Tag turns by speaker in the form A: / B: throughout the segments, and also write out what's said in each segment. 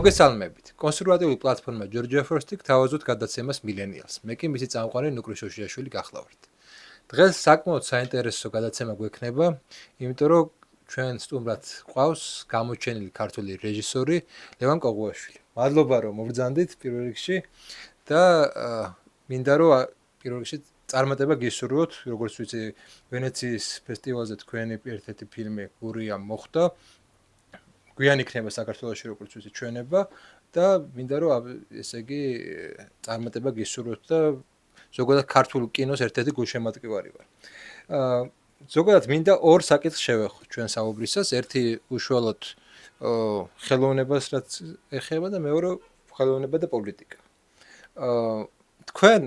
A: მოგესალმებით. კონსერვატიული პლატფორმა Georgia First-ი გთავაზობთ გადაცემას Millennials. მე კი მისი წამყვანი ნუკრი შოშიაშვილი გახლავართ. დღეს საკმაოდ საინტერესო გადაცემა გვექნება, იმიტომ რომ ჩვენ სტუმრად ყავს გამოჩენილი ქართული რეჟისორი ლევან კოღუაშვილი. მადლობა რომ მობრძანდით პირველ რიგში და მინდა რომ პირველ რიგში წარმატება გისურვოთ, როგორც ვიცი, ვენეციის ფესტივალზე თქვენი ერთ-ერთი ფილმი გურია მოხვდა. გვიან იქნება საქართველოში როგორც ვიცი ჩვენება და მინდა რომ ესე იგი წარმატება გისურვოთ და ზოგადად ქართულ კინოს ერთ-ერთი გულშემატკივარი ვარ. ზოგადად მინდა ორ საკითხს შევეხო ჩვენ საუბრისას, ერთი უშუალოდ ხელოვნებას რაც ეხება და მეორე ხელოვნება და პოლიტიკა. თქვენ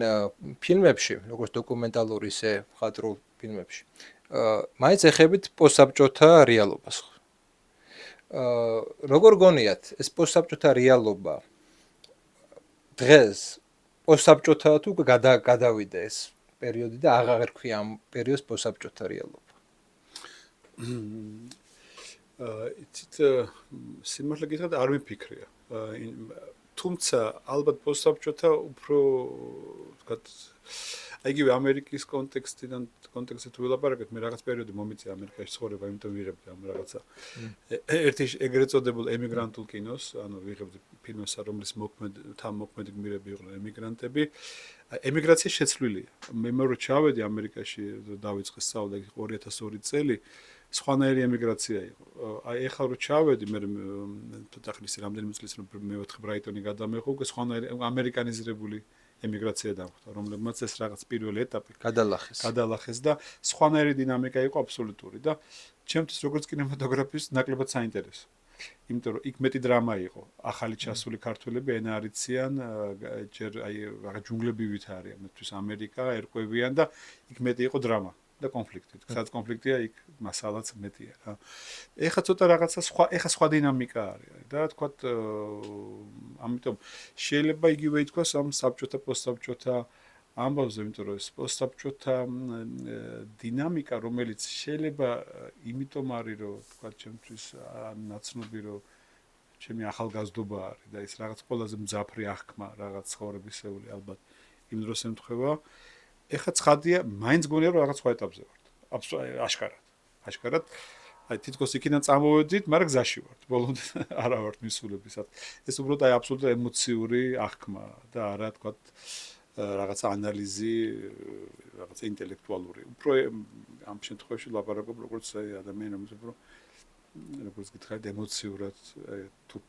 A: ფილმებში, როგორც დოკუმენტალური ისე მხატვრულ ფილმებში, მაინც ეხებით პოსტსაბჭოთა რეალობას. როგორ გონიათ ეს პოსტსაბჭოთა რეალობა დღეს პოსტსაბჭოთა თუ გადავიდა ეს პერიოდი და აღარ ქვია ამ პერიოდს პოსტსაბჭოთა რეალობა.
B: იცით სიმართლე გითხრათ არ მიფიქრია. თუმცა ალბათ პოსტსაბჭოთა უფრო ვთქვათ იგივე ამერიკის კონტექსტზე თუ ვილაპარაკეთ, მე რაღაც პერიოდი მომიწია ამერიკაში ცხოვრება, იმიტომ ვიღებდი ამ რაღაცა. ერთი ეგრეთ წოდებულ ემიგრანტულ კინოს, ანუ ვიღებდი ფილმს, რომლის მოქმედი გმირები იყვნენ ემიგრანტები. ემიგრაცია შეცვლილია. მე რო ჩავედი ამერიკაში დავიწყე სწავლა 2002 წელი, სხვანაირი ემიგრაცია იყო. აი ეხლა რო ჩავედი, მე თათახლის რამდენიმე წლის მეოთხე ბრაიტონი გადამეღო, უკვე სხვანაირი ამერიკანიზირებული ემიგრაცია დახვდა, რომლებმაც ეს რაღაც პირველი ეტაპი გადალახეს და სხვანაირი დინამიკა იყო აბსოლუტური და ჩემთვის როგორც კინემატოგრაფისტს ნაკლებად საინტერესო. იმიტომ რომ იქ მეტი დრამა იყო. ახალი ჩასული ქართველები ენა არ იციან, ჯერ აი რაღაც ჯუნგლებივით არიან, მისთვის ამერიკა ერკვევიან და იქ მეტი იყო დრამა და კონფლიქტი. სადაც კონფლიქტია, იქ მასალაც მეტია რა. ეხლა ცოტა რაღაცა სხვა დინამიკა არის და თქვათ ამიტომ შეიძლება იგივე ითქვას ამ საბჭოთა პოსტსაბჭოთა ამბავზე, იმიტომ რომ ეს პოსტსაბჭოთა დინამიკა, რომელიც შეიძლება იმიტომ არის, რომ თქვათ ჩემთვის ნაცნობი, რომ ჩემი ახალგაზრდობა არის და ეს რაღაც ყველაზე მძაფრი აღქმა რაღაც ცხოვრებისეული ალბათ იმ დროს ემთხვევა. ეხლა ცხადია, მაინც გონია რომ რაღაც სხვა ეტაპზე ვართ. აშკარად. აი თითქოს იქიდან წამოვედით, მაგრამ გზაში ვართ. ბოლომდე არა ვართ მისულებისად. ეს უბრალოდ აი აბსოლუტურად ემოციური აღქმა და არა თქვათ რაღაც ანალიზი, რაღაც ინტელექტუალური. უფრო ამ შემთხვევაში ლაპარაკობ როგორც აი ადამიანებს, როგორც გითხარით, ემოციურად თუ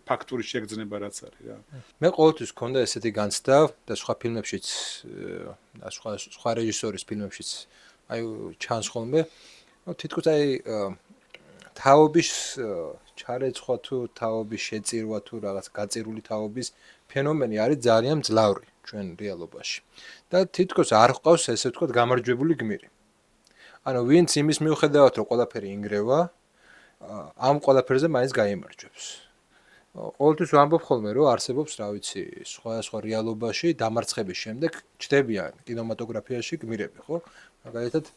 B: ფაქტური შეგრძნება რაც არის რა.
A: მე ყოველთვის მქონდა ესეთი განცდა და სხვა ფილმებშიც და სხვა რეჟისორის ფილმებშიც აი ჩანს ხოლმე, თითქოს აი თაობის ჩარეცხვა თუ თაობის შეწირვა თუ რაღაც გაწირული თაობის ფენომენი არის ძალიან მძლავრი ჩვენ რეალობაში. და თითქოს არ ყავს ესე ვთქვათ გამარჯვებული გმირი. ანუ ვინც იმის მიუხედავად რომ ყველაფერი ინგრევა, ამ ყველაფერზე მაინც გაიმარჯვებს. ყოველთვის ვამბობ ხოლმე რომ არსებობს, რა ვიცი, სხვა რეალობაში დამარცხების შემდეგ ჩდებიან კინემატოგრაფიაში გმირები, ხო? მაგალითად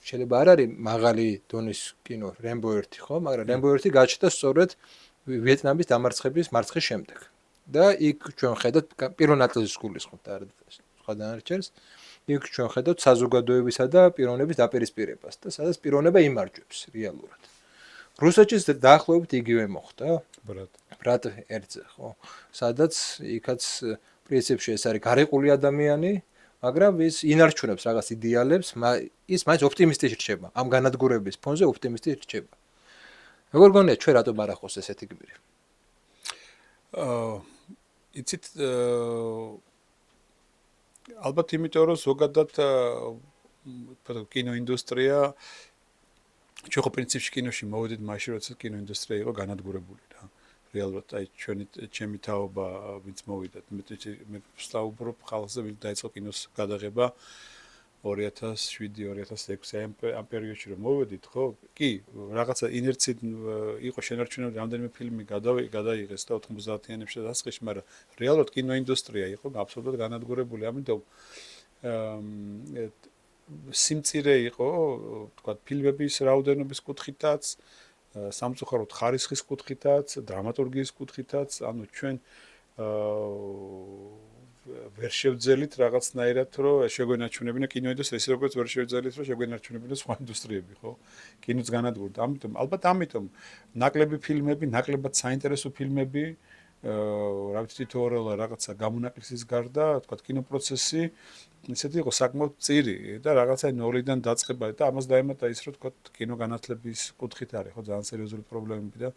A: შეიძლება არ არის მაღალი დონის კინო რემბო 1, ხო? მაგრამ რემბო 1 გაჩნდა სწორედ ვიეტნამის დამარცხების მარცხის შემდეგ. და იქ ჩვენ ხედავთ პირველ ნაწილს გულისხმობთ არ სხვა დანარჩენს. იქ ჩვენ ხედავთ საზოგადოებისა და პიროვნების დაპირისპირებას და სადაც პიროვნება იმარჯვებს რეალურად. რუსეთშიც დაახლოებით იგივე მოხდა. ბრატ ერთზე, ხო? სადაც იქაც პრინციპში ეს არის გარიყული ადამიანი, მაგრამ ის ინარჩუნებს რაღაც იდეალებს, ის მაინც ოპტიმისტი რჩება. ამ განადგურების ფონზე ოპტიმისტი რჩება. როგორ გონია ჩვენ რატომ არ ახოს ესეთი გმირი?
B: იცით ალბათ იმიტომ რომ ზოგადად კინოინდუსტრია ჩვენ ხო პრინციპში კინოში მოვედით მაშინ როცა კინოინდუსტრია იყო განადგურებული რა. რეალურად აი ჩემი თაობა ვინც მოვიდა მე ვსაუბრობ ხალხზე ვინც დაიწყო კინოს გადაღება 2007-2006 ამ პერიოდში რომ მოვედით ხო კი რაღაცა ინერციით იყო შენარჩუნებული რამდენიმე ფილმი გადაიღეს და 90-იანებში დასაწყისში, მაგრამ რეალურად კინოინდუსტრია იყო აბსოლუტურად განადგურებული, ამიტომ სიმწირე იყო თქვა ფილმების რაოდენობის კუთხითაც სამწუხაროდ ხარისხის კუთხითაც, დრამატურგიის კუთხითაც, ანუ ჩვენ ვერ შევძელით რაღაცნაირად, რომ შეგვენარჩუნებინა კინოინდუსტრია, ეს როგორც ვერ შევძელით, რომ შეგვენარჩუნებინა სხვა ინდუსტრიები, ხო? კინოც განადგურდა. ამიტომ ნაკლები ფილმები, ნაკლებად საინტერესო ფილმები, რა ვიცი თითოეულ რაღაცა გამონაკლისის გარდა, თქვა კინოპროცესი ისეთი იყო საკმაოდ წირი და რაღაცა ნოლიდან დაწყება და ამას დაემატა ის, რომ თქვა კინოგანათლების კუთხით არის, ხო, ძალიან სერიოზული პრობლემები და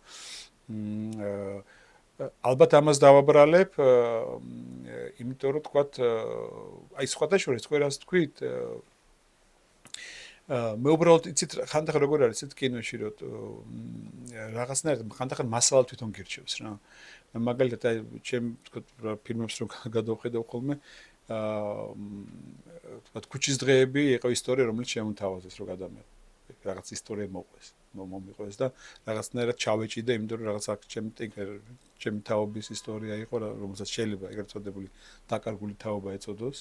B: ალბათ ამას დავაბრალებ, იმიტომ რომ თქვა აი სხვადასხვა რას თქვით, მე უბრალოდ იცით ხანდახან როგორ არის ეს კინოში რომ რაღაცნაირად ხანდახან მასალა თვითონ გირჩევს რა. მაგალითად აი ჩემ თქვა ფილმებს რომ გადავხედავ ხოლმე თქვა ქუჩის დღეები იყო ისტორია რომელიც შემოთავაზეს რომ გადამეღო. რაღაც ისტორია მოყვეს. მომიყვეს და რაღაცნაირად ჩავეჭიდე, იმიტომ რომ რაღაც აქ ჩემი თაობის ისტორია იყო, რომელსაც შეიძლება ეგრეთ წოდებული დაკარგული თაობა ეწოდოს.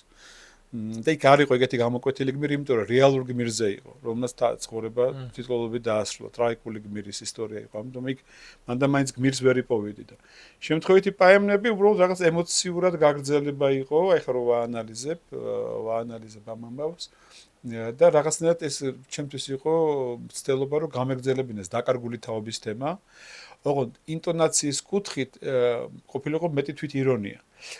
B: და იქ არ იყო ეგეთი გამოკვეთილი გმირი, იმიტომ რომ რეალური გმირზე იყო, რომელსაც ცხოვრება თვითკვლავებით დაასრულა, ტრაგიკული გმირის ისტორია იყო. ამიტომ იქ მანდამაინც გმირს ვერ იპოვიდი და შემთხვევითი პაემნები უბრალოდ რაღაც ემოციურად გაგრძელება იყო, აი ხა რო ვაანალიზებ ამ ამბავს. და რაღაცნაირად ეს ჩემთვის იყო ცდელობა რომ გამეგრძელებინეს დაკარგული თაობის თემა. ოღონდ ინტონაციის კუთხით ყოფილიყო მეტი თვით ირონია.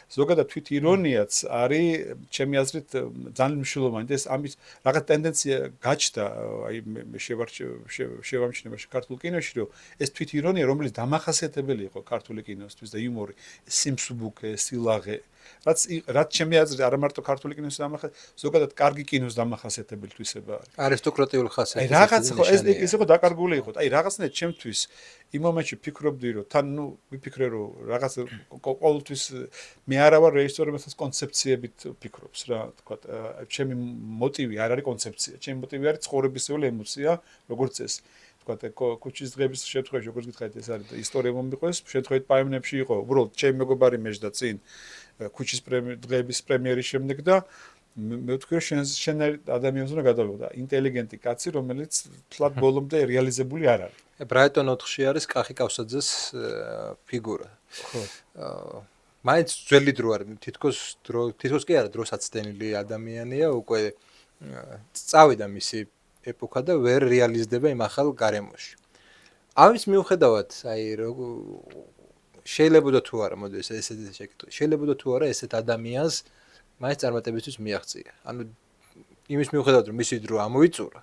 B: ზოგადად თვით ირონიაც არის ჩემი აზრით ძალიან მნიშვნელოვანი და ეს ამის რაღაც ტენდენცია გაჩნდა აი მე შევამჩნევა ქართულ კინოში რომ ეს თვით ირონია რომელიც დამახასიათებელი იყო ქართული კინოსთვის და იუმორი სიმსუბუქე სილაღე რაც ჩემი აზრით არა მარტო ქართული კინოს ზოგადად კარგი კინოს დამახასიათებელი თვისება არის.
A: არისტოკრატიული ხასიათი.
B: აი რაღაც ხო ეს იყო დაკარგული იყო. აი რაღაცნაირად ჩემთვის იმ მომენტში ფიქრობდი რომ თან ნუ ვიფიქრე რომ რაღაც ყოველთვის მე არა ვარ რეჟისორი, რომელსაც კონცეფციებით ფიქრობს რა, თქვა, ჩემი მოტივი არ არის კონცეფცია, ჩემი მოტივი არის ცხოვრებისეული ემოცია, როგორც წესი. თქვა, ქუჩის დღეების შემთხვევაში, როგორც გითხარით, ეს არის ისტორია მომიყვეს, შემთხვევით პაემნებში იყო, უბრალოდ ჩემი მეგობარი მეжда წინ ქუჩის დღეების პრემიერის შემდეგ და მე ვთქვი, რომ შენ ადამიანს უნდა გადავიღო, ინტელიგენტი კაცი, რომელიც თლად ბოლომდე რეალიზებული არ არის.
A: ბრაიტონ 4-ში არის კახი კავსაძეს ფიგურა. ხო. მაინც ძველი დრო არის, თითქოს კი არა დროსაცდენილი ადამიანია, უკვე წავიდა მისი ეპოქა და ვერ რეალიზდება იმ ახალ გარემოში. ამის მიუხედავად, აი შეიძლება თუ არა, მოდი ესეთი შეკითხვა. შეიძლება თუ არა ესეთ ადამიანს მაინც წარმატებისთვის მიაღწია. ანუ იმის მიუხედავად, რომ მისი დრო ამოიწურა,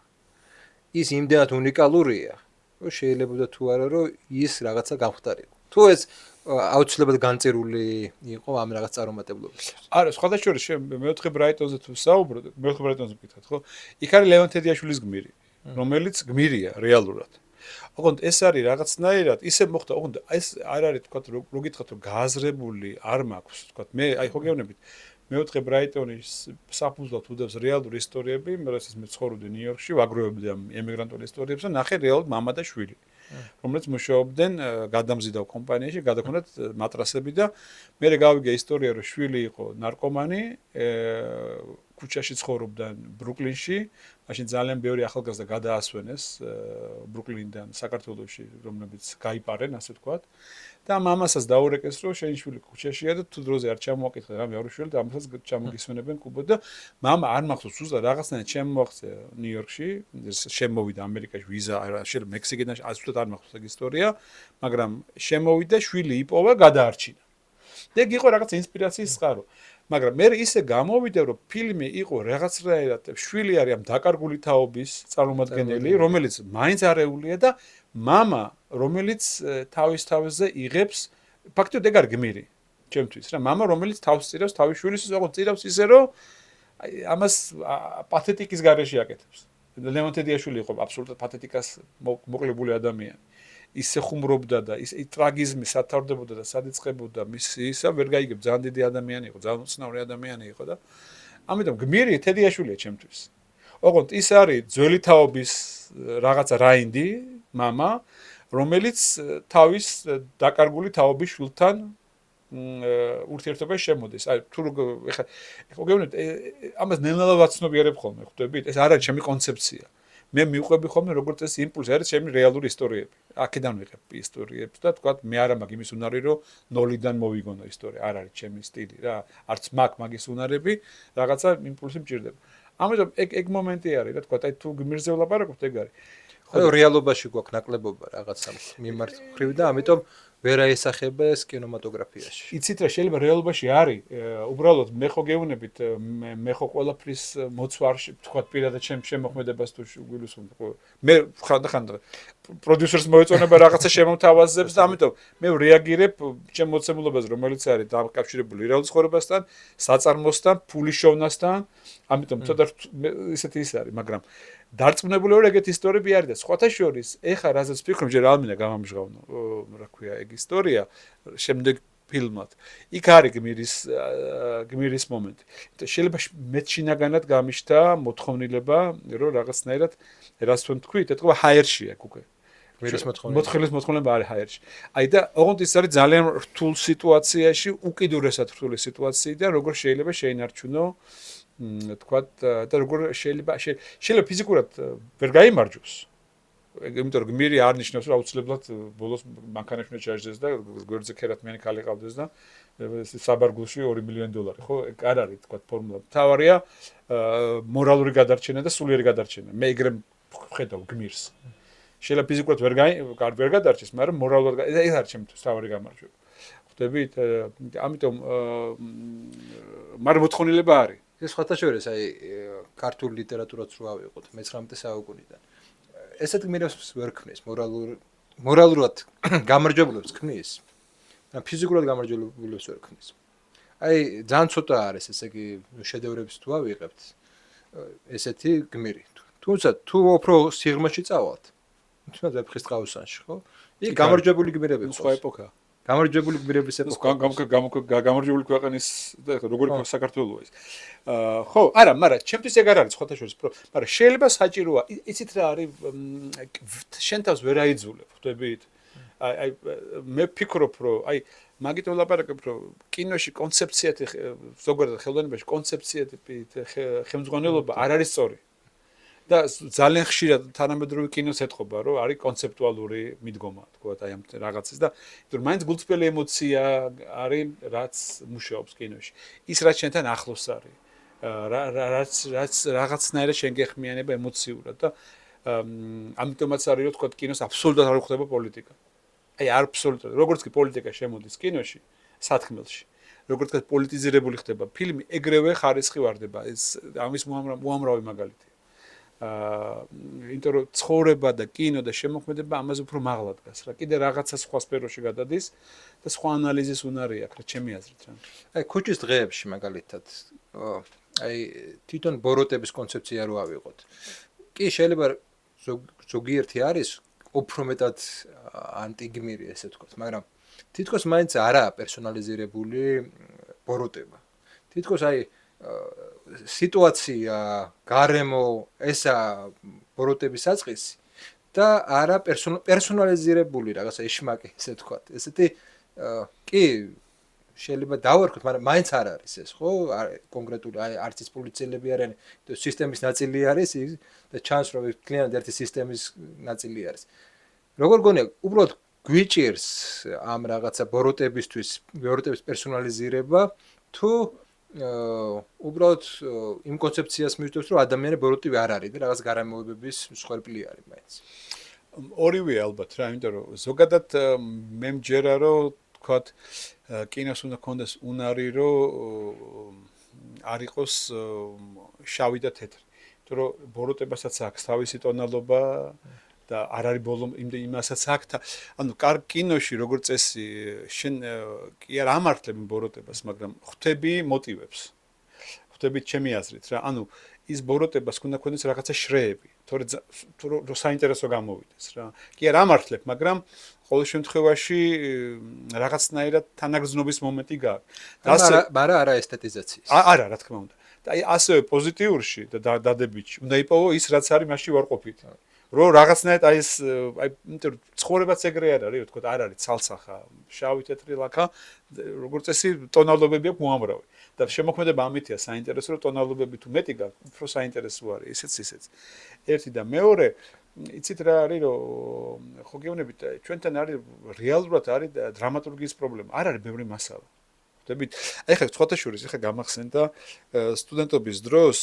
A: ის იმდენად უნიკალურია, რომ შეიძლება თუ არა, რომ ის რაღაცა გამختارიყო. თუ ეს აუცილებლად განწირული იყო ამ რაღაც წარუმატებლობის.
B: არა, სხვადასხვა მეოთხე ბრაიტონზე თუ საუბრობ, მეოთხე ბრაიტონზე ვკითხავთ, ხო? იქ არის ლევან თედიაშვილის გმირი, რომელიც გმირია რეალურად. ოღონდ ეს არის რაღაცნაირად, ისე მოხდა, ოღონდ ეს არ არის თქვა რო გითხათ რომ გააზრებული არ მაქვს, თქვა მე აი ხო გეუბნებით მეოთხე ბრაიტონის საფუძვლად უდევს რეალური ისტორიები, რომელსაც მე ცხოვრობდი ნიუ-იორკში, ვაგროვებდი ამ ემიგრანტულ ისტორიებს და ნახე რეალურად მამა და შვილი. რომელიც მუშაობდნენ გადამზიდავ კომპანიაში, გადაქონდათ მატრასები და მე გავიგე ისტორია, რომ შვილი იყო ნარკომანი, ქუჩაში ცხოვრობდა ბრუკლინში, მაშინ ძალიან ბევრი ახალგაზრდა გადაასვენეს ბრუკლინიდან საქართველოში, რომლებიც გაიპარენ, ასე ვთქვათ. და მამასაც დაურეკეს, რომ შენი შვილი ქუჩაშია და თუ დროზე არ ჩამოაკითხე რა მეორე შვილი და ამასაც ჩამოგისვენებენ კუბო და მამა არ მახსოვს ზუსტად რაღაცნაირად შემოაღწია ნიუ-იორკში, შემოვიდა ამერიკაში ვიზა, შეიძლება მექსიკიდან, ზუსტად არ მახსოვს ეგ ისტორია, მაგრამ შემოვიდა, შვილი იპოვა, გადაარჩინა. და ეგ იყო რაღაც ინსპირაციის წყარო. მაგრამ მე ისე გამოვიდა, რომ ფილმი იყო რაღაცნაირად შვილი არის ამ დაკარგული თაობის წარმომადგენელი, რომელიც მაინც არეულია და მამა, რომელიც თავის თავზე იღებს, ფაქტობრივად ეგ არის გმირი, ჩემთვის რა, მამა, რომელიც თავს წირავს თავის შვილის, ოღონდ წირავს ისე, რომ ამას პათეტიკის გარეშე აკეთებს. ლევან თედიაშვილი იყო აბსოლუტურად პათეტიკას მოკლებული ადამიანი. ისე ხუმრობდა და ის ტრაგიზმი სათავდებოდა და სადიწყებოდა მისი ისა ვერ გაიგებ, ძალიან დიდი ადამიანი იყო, ძალიან უცნაური ადამიანი იყო და ამიტომ გმირი თედიაშვილია ჩემთვის. ოღონდ ის არის ძველი თაობის რაღაცა რაინდი, მამა, რომელიც თავის დაკარგული თაობის შვილთან ურთიერთობაში შემოდის. აი თუ ეხლა გეუბნებით, ამას ნელ-ნელა ვაცნობიერებ ხოლმე, ხვდებით? ეს არ არის ჩემი კონცეფცია. მე მივყვები ხოლმე როგორც ეს იმპულსი არის ჩემი რეალური ისტორიები. აქედან ვიღებ ისტორიებს და თქვა მე არა მაქვს იმის უნარი რომ ნოლიდან მოვიგონო ისტორია. არ არის ჩემი სტილი რა. არც მაქვს მაგის უნარები, რაღაცა იმპულსი მჭირდება. ამიტომ ეგ მომენტი არის რა თქვა, აი თუ გმირზე ვლაპარაკობთ ეგ არის.
A: ხო რეალობაში გვაქვს ნაკლებობა რაღაცა მიმართ ხრივ და ამიტომ ვერ აესახება ეს კინემატოგრაფიაში.
B: იცით რა შეიძლება რეალობაში არის უბრალოდ მე ხო გეუბნებით მე ხო ყველაფრის მოცვა არ თქვა პირადად ჩემ შემოქმედებას თუ გულისხმობ მე ხანდახან პროდიუსერს მოეწონება რაღაცა შემომთავაზებს და ამიტომ მე რეაგირებ ჩემ მოცემულობაზე რომელიც არის დაკავშირებული რეალურ ცხოვრებასთან, საწარმოსთან, ფულის შოვნასთან, ამიტომ ცოტა ისეთი ის არის, მაგრამ დარწმუნებული ვარ ეგეთი ისტორიები არის და სხვათა შორის ეხა რაზეც ვფიქრობ ჯერ ალმინა გამამჟღავნო რა ქვია ეგ ისტორია შემდეგ ფილმად იქ არის გმირის მომენტი შეიძლება მეც შინაგანად გამიშთა მოთხოვნილება რომ რაღაცნაირად რას თქვენ თქვით ეთქვა ჰაერში აქ უკვე მოთხოვნილება მოთხოვნილება არის ჰაერში აი და ოღონდ ის არის ძალიან რთულ სიტუაციაში უკიდურესად რთული სიტუაციიდან როგორ შეიძლება შეინარჩუნო თქვათ და როგორ შეიძლება ფიზიკურად ვერ გაიმარჯვოს. იმიტომ რომ გმირი არ ნიშნავს რომ აუცილებლად ბოლოს მანქანაში უნდა ჩაჯდეს და გვერდზე ქერათმიანი ქალი ყავდეს და საბარგულში $2 მილიონი, ხო? არ არის თქვათ ფორმულა. თავარია მორალური გადარჩენა და სულიერი გადარჩენა. მე ეგრე ხედავ გმირს. შეიძლება ფიზიკურად ვერ გადარჩეს, მაგრამ მორალურად ეს არის ჩემთვის თავარი გამარჯვება. ხვდებით? ამიტომ მაგრამ მოთხოვნილება არის.
A: ეს სხვათა შორის აი ქართულ ლიტერატურაც რო ავიღოთ 19 საუკუნიდან. ესეთ გმირებს ვერ ქმნის მორალურად გამარჯვებულებს ქმნის და ფიზიკურად გამარჯვებულებს ვერ ქმნის. აი ძალიან ცოტა არის ესე იგი შედევრებს თუ ავიღებთ ესეთი გმირი. თუმცა თუ უფრო სიღრმეში წავალთ თუნდაც ვეფხის ტყავსანში, ხო? იქ გამარჯვებული გმირები
B: სხვა ეპოქა.
A: გამარჯვებული გმირების ეპოქა.
B: გამარჯვებული ქვეყნის და როგორი საქართველოა ის. ხო, არა, მაგრამ ჩემთვის ეგ არ არის სხვათა შორის, მაგრამ შეიძლება საჭიროა, იცით რა არის შენ თავს ვერ აიძულებ, ხვდებით? აი მე ფიქრობ, რომ აი მაგიტომ ლაპარაკებ, რომ კინოში კონცეფციათი ზოგადად ხელოვნებაში კონცეფციათი ხელმძღვანელობა არ არის სწორი. და ძალიან ხშირად თანამედროვე კინოს ეთყობა, რომ არის კონცეპტუალური მიდგომა, თქვათ, აი ამ რაღაცის და იმიტომ რომ მაინც გულწრფელი ემოცია არის, რაც მუშაობს კინოში. ის რაც შენთან ახლოს არის. რაც რაღაცნაირად შენ გეხმიანება ემოციურად და ამიტომაც არის, რომ თქვათ, კინოს აბსოლუტურად არ უხდება პოლიტიკა. აი აბსოლუტურად, როგორც კი პოლიტიკა შემოდის კინოში, სათქმელში. როგორც კი პოლიტიზირებული ხდება ფილმი, ეგრევე ხარისხი ვარდება. ეს ამის უამრავი მაგალითია. იმიტომ რომ ცხოვრება და კინო და შემოქმედება ამაზე უფრო მაღლა დგას რა. კიდე რაღაცა სხვა სფეროში გადადის და სხვა ანალიზის უნარი აქვს რა ჩემი აზრით რა.
A: აი ქუჩის დღეებში მაგალითად აი თვითონ ბოროტების კონცეფცია რო ავიღოთ. კი შეიძლება ზოგიერთი არის უფრო მეტად ანტიგმირი ესე ვთქვათ, მაგრამ თითქოს მაინც არაა პერსონალიზირებული ბოროტება. თითქოს აი სიტუაცია, გარემო, ესა ბოროტების საწყისი და არა პერსონალიზირებული რაღაცა ეშმაკი, ესე ვთქვათ. ესეთი კი შეიძლება დავარქვით, მაგრამ მაინც არ არის ეს, ხო? კონკრეტული აი არც ის პოლიციელები არიან, სისტემის ნაწილი არის და ჩანს რომ კლიანტი ერთი სისტემის ნაწილი არის. როგორ გონია, უბრალოდ გვიჭირს ამ რაღაცა ბოროტების პერსონალიზირება თუ უბრალოდ იმ კონცეფციას მივხვდეთ, რომ ადამიანები ბოროტივი არ არის და რაღაც გარემოებების მსხვერპლი არის მაინც.
B: ორივე ალბათ რა, იმიტომ რომ ზოგადად მე მჯერა რომ თქვათ კინოს უნდა კონდეს უნარი რომ არ იყოს შავი და თეთრი. იმიტომ რომ ბოროტებასაც აქვს თავისი ტონალობა და არ არის ბოლო იმასაც აქვს. ანუ კარგ კინოში როგორც წესი შენ კი არ ამართლებ ბოროტებას, მაგრამ ხვდები მოტივებს. ხვდები ჩემი აზრით რა. ანუ ის ბოროტებას უნდა ქონდეს რაღაცა შრეები, თორე საინტერესო გამოვიდეს რა. კი არ ამართლებ, მაგრამ ყოველ შემთხვევაში რაღაცნაირად თანაგრძნობის მომენტი გააქვს.
A: მაგრამ არა ესთეტიზაციის.
B: არა, რა თქმა უნდა. და აი ასევე პოზიტიურში და დადებითში უნდა იპოვო ის რაც არის მასში ვარყოფით. რომ რაღაცნაირად აი ეს აი იმიტომ ცხოვრებაც ეგრე არ არის, თქო, არ არის ცალსახა, შავი თეთრი ლაქა, როგორც წესი ტონალობები აქვს უამრავი. და შემოქმედება ამითია საინტერესო, რომ ტონალობები თუ მეტი გაქვს, უფრო საინტერესო არის, ისეც. ერთი და მეორე, იცით რა არის, რომ ხო გეუბნებით, ჩვენთან არის რეალურად არის დრამატურგიის პრობლემა. არ არის ბევრი მასალა. ხვდებით? აი ხა ცხოთაშურის ხა გამახსენდა სტუდენტობის დროს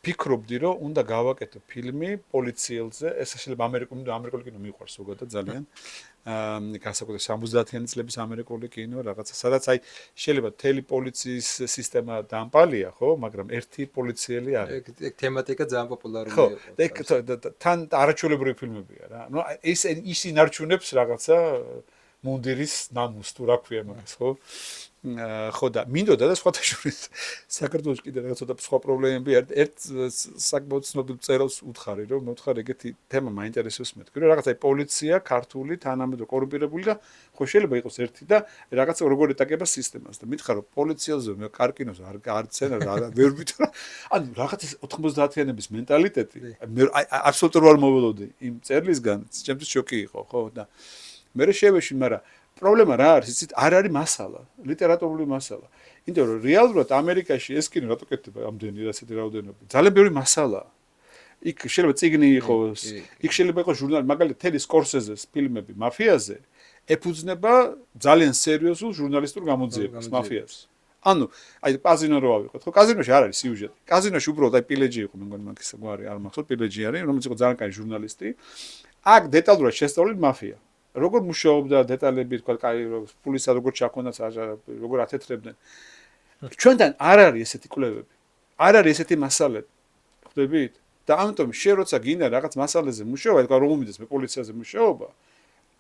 B: ფიქრობდი, რომ უნდა გავაკეთო ფილმი პოლიციელზე, ეს შეიძლება ამერიკული კინო მიყვარს ზოგადად ძალიან. განსაკუთრებით 70-იანი წლების ამერიკული კინო, რაღაცა, სადაც აი შეიძლება თელი პოლიციის სისტემა დამპალია, ხო, მაგრამ ერთი პოლიციელი არის.
A: ეგ თემატიკა ძალიან პოპულარული
B: ხო,
A: იყო.
B: თან არაჩვეულებრივი ფილმებია რა. ნუ ის ინარჩუნებს რაღაცა მუნდირის ნამუს თუ რა ქვია მაგას, ხო? ხო და მინდოდა და სხვათა შორის საქართველოს კიდე რაღაც ცოტა სხვა პრობლემები არის. ერთ საკმაოდ ცნობილ მწერალს უთხარი, რომ მოთხარ ეგეთი თემა მაინტერესებს მეთქი, რომ რაღაცა პოლიცია, ქართული, თანამედროვე კორუმპირებული და ხო შეიძლება იყოს ერთი და რაღაცა როგორ ეტაკება სისტემას და მითხრა რომ პოლიციაზე მე კარკინოს არ ცენა ვერ ვითხრა. ანუ რაღაც 90-იანების მენტალიტეტი მე აბსოლუტურად არ მოველოდი იმ წერლისგან, ჩემთვის შოკი იყო, ხო და მე შევეშინ, მაგრამ პრობლემა რა არის, იცით, არ არის მასალა, ლიტერატურული მასალა. იმიტომ რომ რეალურად ამერიკაში ეს კინო რატო კეთდება ამდენი ასეთი რაოდენობა? ძალიან ბევრი მასალაა. იქ შეიძლება წიგნი იყოს, იქ შეიძლება იყოს ჟურნალი, მაგალითად თელი სკორსეზეს ფილმები მაფიაზე ეფუძნება ძალიან სერიოზულ ჟურნალისტურ გამოძიებას მაფიას. ანუ აი კაზინო რო ავიღოთ, ხო, კაზინოში არ არის სიუჟეტი. კაზინოში უბრალოდ აი პილეჯი იყო, მე მგონი მაგის გვარი არ მახსოვს, პილეჯი არის, რომელიც იყო ძალიან კაი ჟურნალისტი. აქ დეტალურად შესწავლილი მაფია. როგორ მუშაობდა დეტალები, თქვა, კაი ფულისა როგორ ჩაქონდათ, როგორ ათეთრებდნენ. ჩვენთან არ არის ესეთი კვლევები. არ არის ესეთი მასალები. ხვდებით? და ამიტომ შე როცა გინდა რაღაც მასალაზე მუშაობა, თქვა რომ უმიდეს მე პოლიციაზე მუშაობა,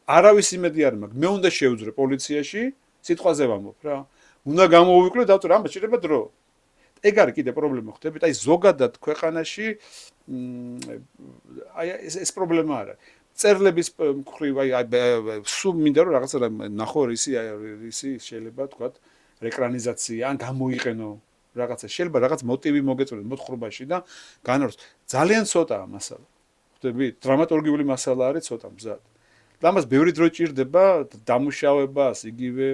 B: არავის იმედი არ მაქვს. მე უნდა შევძრე პოლიციაში, სიტყვაზე ვამბობ რა. უნდა გამოვიკლო და ავტორ ამბა შეიძლება დრო. ეგ არის კიდე პრობლემა, ხვდებით? აი ზოგადად ქვეყანაში აი ეს პრობლემა არის. წერლების მხრივ აი სულ მინდა რომ რაღაცა ნახო ისი შეიძლება თქვა რეკრანიზაცია ან გამოიყენო რაღაცა შეიძლება რაღაც მოტივი მოგეწონოს მოთხრობაში და განაროს ძალიან ცოტაა მასალა. ხვდებით? დრამატურგიული მასალა არის ცოტა მზად. ამას ბევრი დრო ჭირდება დამუშავებას, იგივე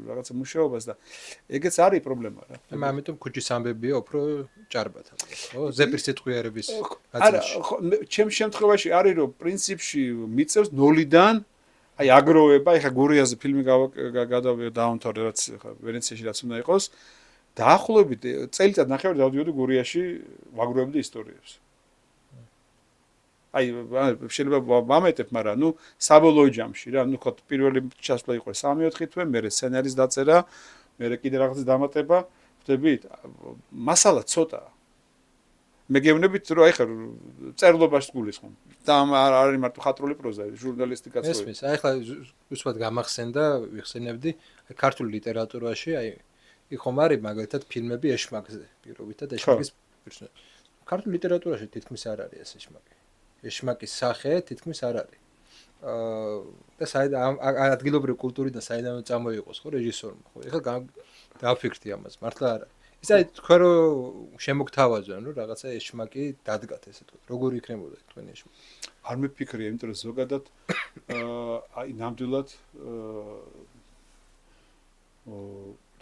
B: რაღაცა მუშაობას და ეგეც არის პრობლემა რა.
A: ამიტომ ქუჩის ამბებია უფრო ჭარბად, ხო? ზეპირ სიტყვიერების გაწევში.
B: არა, ჩემ შემთხვევაში არის რომ პრინციპში მიწევს ნოლიდან აი აგროვება, ეხა გურიაზე ფილმი დავამთავრე, რაც ეხა ვენეციაში რაც უნდა იყოს, დაახლოებით წელიწად ნახევარი დავდიოდი გურიაში, ვაგროვებდი ისტორიებს. აი შეიძლება ვამეტებ, მაგრამ ნუ საბოლოო ჯამში რა, ნუ ხო პირველი ჩასვლა იყო 3-4 თვე, მერე სცენარის დაწერა, მერე კიდე რაღაცის დამატება, ხვდებით? მასალა ცოტაა. მე გეუბნებით რომ აი ხა წერლობაში გულისხმობ. და არ არის მარტო ხატრული პროზა, ჟურნალისტიკაც ხო.
A: ესმის, აი ხა უსვათ გამახსენდა, ვიხსენებდი, აი ქართული ლიტერატურაში, აი იქ ხომ არის მაგალითად ფილმები ეშმაკზე, პირობითად ეშმაკის პერსონაჟი. ქართული ლიტერატურაში თითქმის არ არის ეს ეშმაკი. ეშმაკის სახე თითქმის არ არის. და ადგილობრივი კულტურიდან საიდან წამოიყოს ხო რეჟისორმა, ხო? ეხლა დავფიქრდი ამას, მართლა არა. ის არის თქვენ რომ შემოგთავაზონ, რომ რაღაცა ეშმაკი დადგათ ესე თქო. როგორი იქნებოდა თქვენი ეშმაკი?
B: არ მეფიქრია, იმიტომ რომ ზოგადად აი ნამდვილად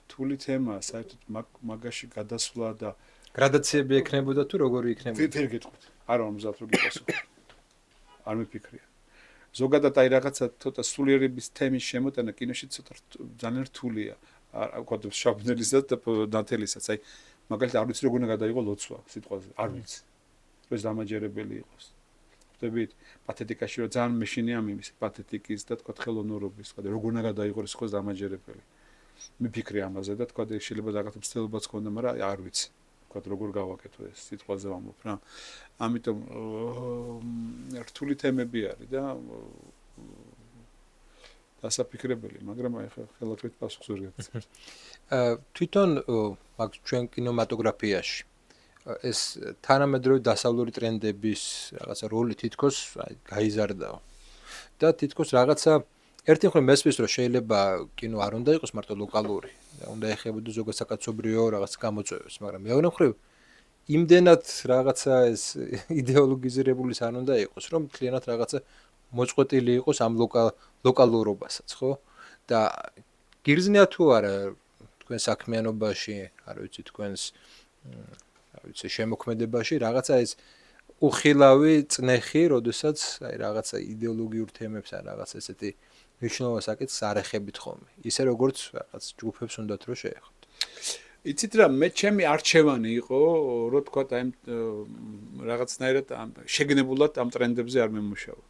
B: რთული თემაა, საერთოდ მაგაში გადასვლა და
A: გრადაციები ექნებოდა თუ როგორი იქნებოდა?
B: ვერ გეტყვით. არ ვარ მზად რომ გიპასუხო. არ მეფიქრია. ზოგადად აი რაღაცა ცოტა სულიერების თემის შემოტანა კინოში ცოტა ძალიან რთულია. ვთქვათ შაბნელისა და დანთელისაც. აი მაგალითად არ ვიცი როგორ უნდა გადაიღო ლოცვა სიტყვაზე. არ ვიცი. ეს დამაჯერებელი იყოს. ხვდებით? პათეტიკაში რომ ძალიან მეშინია მიმის პათეტიკის და თქვათ ხელოვნურობის, თქვათ როგორ უნდა გადაიღო ეს იყოს დამაჯერებელი. მიფიქრე ამაზე და თქვათ შეიძლება რაღაცა მცდელობაც ქონდა, მაგრამ არ ვიცი. თქვათ როგორ გავაკეთო ეს სიტყვაზე ვამბობ რა. ამიტომ რთული თემები არის და დასაფიქრებელი, მაგრამ აი ხელათვით პასუხს ვერ გაგცემ.
A: თვითონ მაგ ჩვენ კინემატოგრაფიაში ეს თანამედროვე დასავლური ტრენდების რაღაცა როლი თითქოს გაიზარდაო. და თითქოს რაღაცა ერთი მხრივ მესმის რომ შეიძლება კინო არ უნდა იყოს მარტო ლოკალური და უნდა ეხებოდეს ზოგადად საკაცობრიო რაღაც გამოწვევებს, მაგრამ მეორე მხრივ იმდენად რაღაცა ეს იდეოლოგიზირებული არ უნდა იყოს, რომ მთლიანად რაღაცა მოწყვეტილი იყოს ამ ლოკალურობასაც, ხო? და გირზნია თუ არა თქვენ საქმიანობაში, არ ვიცი, თქვენს არ ვიცი, შემოქმედებაში რაღაცა ეს უხილავი წნეხი, როდესაც აი რაღაცა იდეოლოგიურ თემებს ან რაღაც ესეთი მნიშვნელოვან საკითხს არ ეხებით ხოლმე. ისე როგორც რაღაც ჯგუფებს უნდათ რომ შეეხოთ.
B: იცით რა, მე ჩემი არჩევანი იყო, რო თქვა აი რაღაცნაირად შეგნებულად ამ ტრენდებზე არ მემუშავა.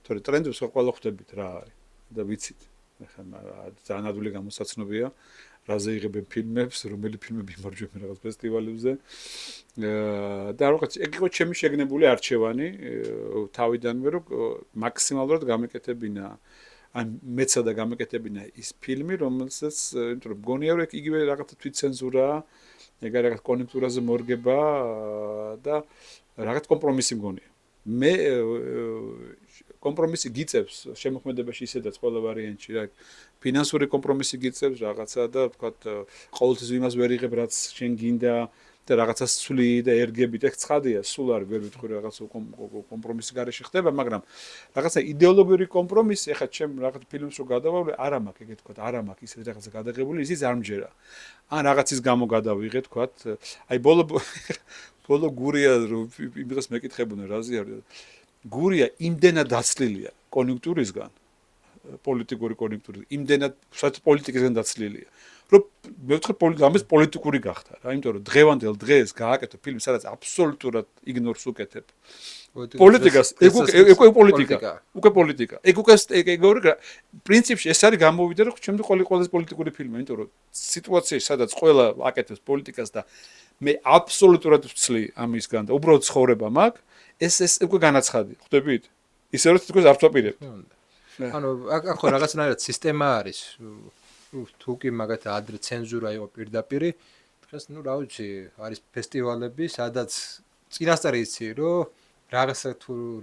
B: თორე ტრენდებს ყველა ხვდებით რა არის და ვიცით. ეხლა ძალიან ადვილი გამოსაცნობია, რაზე იღებენ ფილმებს, რომელი ფილმები იმარჯვებენ რაღაც ფესტივალებზე. და რაღაც ეგ იყო ჩემი შეგნებული არჩევანი თავიდანვე, რომ მაქსიმალურად გამეკეთებინა ან მეცა და გამეკეთებინა ის ფილმი, რომელსაც, იმიტომ რომ მგონია რომ იგივე რაღაცა თვითცენზურაა, ეგ რაღაც კონექტურაზე მორგება და რაღაც კომპრომისი მგონია. მე კომპრომისი გიწევს შემოქმედებაში ისედაც ყველა ვარიანტში რა ფინანსური კომპრომისი გიწევს რაღაცა და თქვა ყოველთვის იმას ვერ იღებ რაც შენ გინდა და რაღაცას ცვლი და ერგებით ეგ ცხადია სულ არ ვერ ვიტყვი რაღაც კომპრომისი გარეშე ხდება მაგრამ რაღაცა იდეოლოგიური კომპრომისი ეხლა ჩემ რაღაც ფილმს რო გადავავლე არა მაქვს ეგეთ თქვა არა მაქვს ისე რაღაცა გადაღებული ისიც არ მჯერა ან რაღაცის გამო გადავიღე თქვა აი ბოლო გურია იმას მეკითხებოდნენ რაზე არის გურია იმდენად დაცლილია კონიუნქტურისგან პოლიტიკური კონიუნქტური იმდენად პოლიტიკისგან დაცლილია რომ მე ვთქვი ამას პოლიტიკური გახდა რა იმიტომ რომ დღევანდელ დღეს გააკეთო ფილმი სადაც აბსოლუტურად იგნორს უკეთებ პოლიტიკას ეგ პოლიტიკა ეგ პრინციპში ეს არის გამოვიდა რომ ჩემთვის ყველაზე პოლიტიკური ფილმი იმიტომ რომ სიტუაციაში სადაც ყველა აკეთებს პოლიტიკას და მე აბსოლუტურად ვცლი ამისგან და უბრალოდ ცხოვრება მაქვს ეს უკვე განაცხადი ხვდებით ისე რომ თითქოს არ ვწაპირებ
A: ანუ აქ ხო რაღაცნაირად სისტემა არის თუ კი მაგათ ადრე ცენზურა იყო პირდაპირი დღეს ნუ რა ვიცი არის ფესტივალები სადაც წინასწარ იცი რომ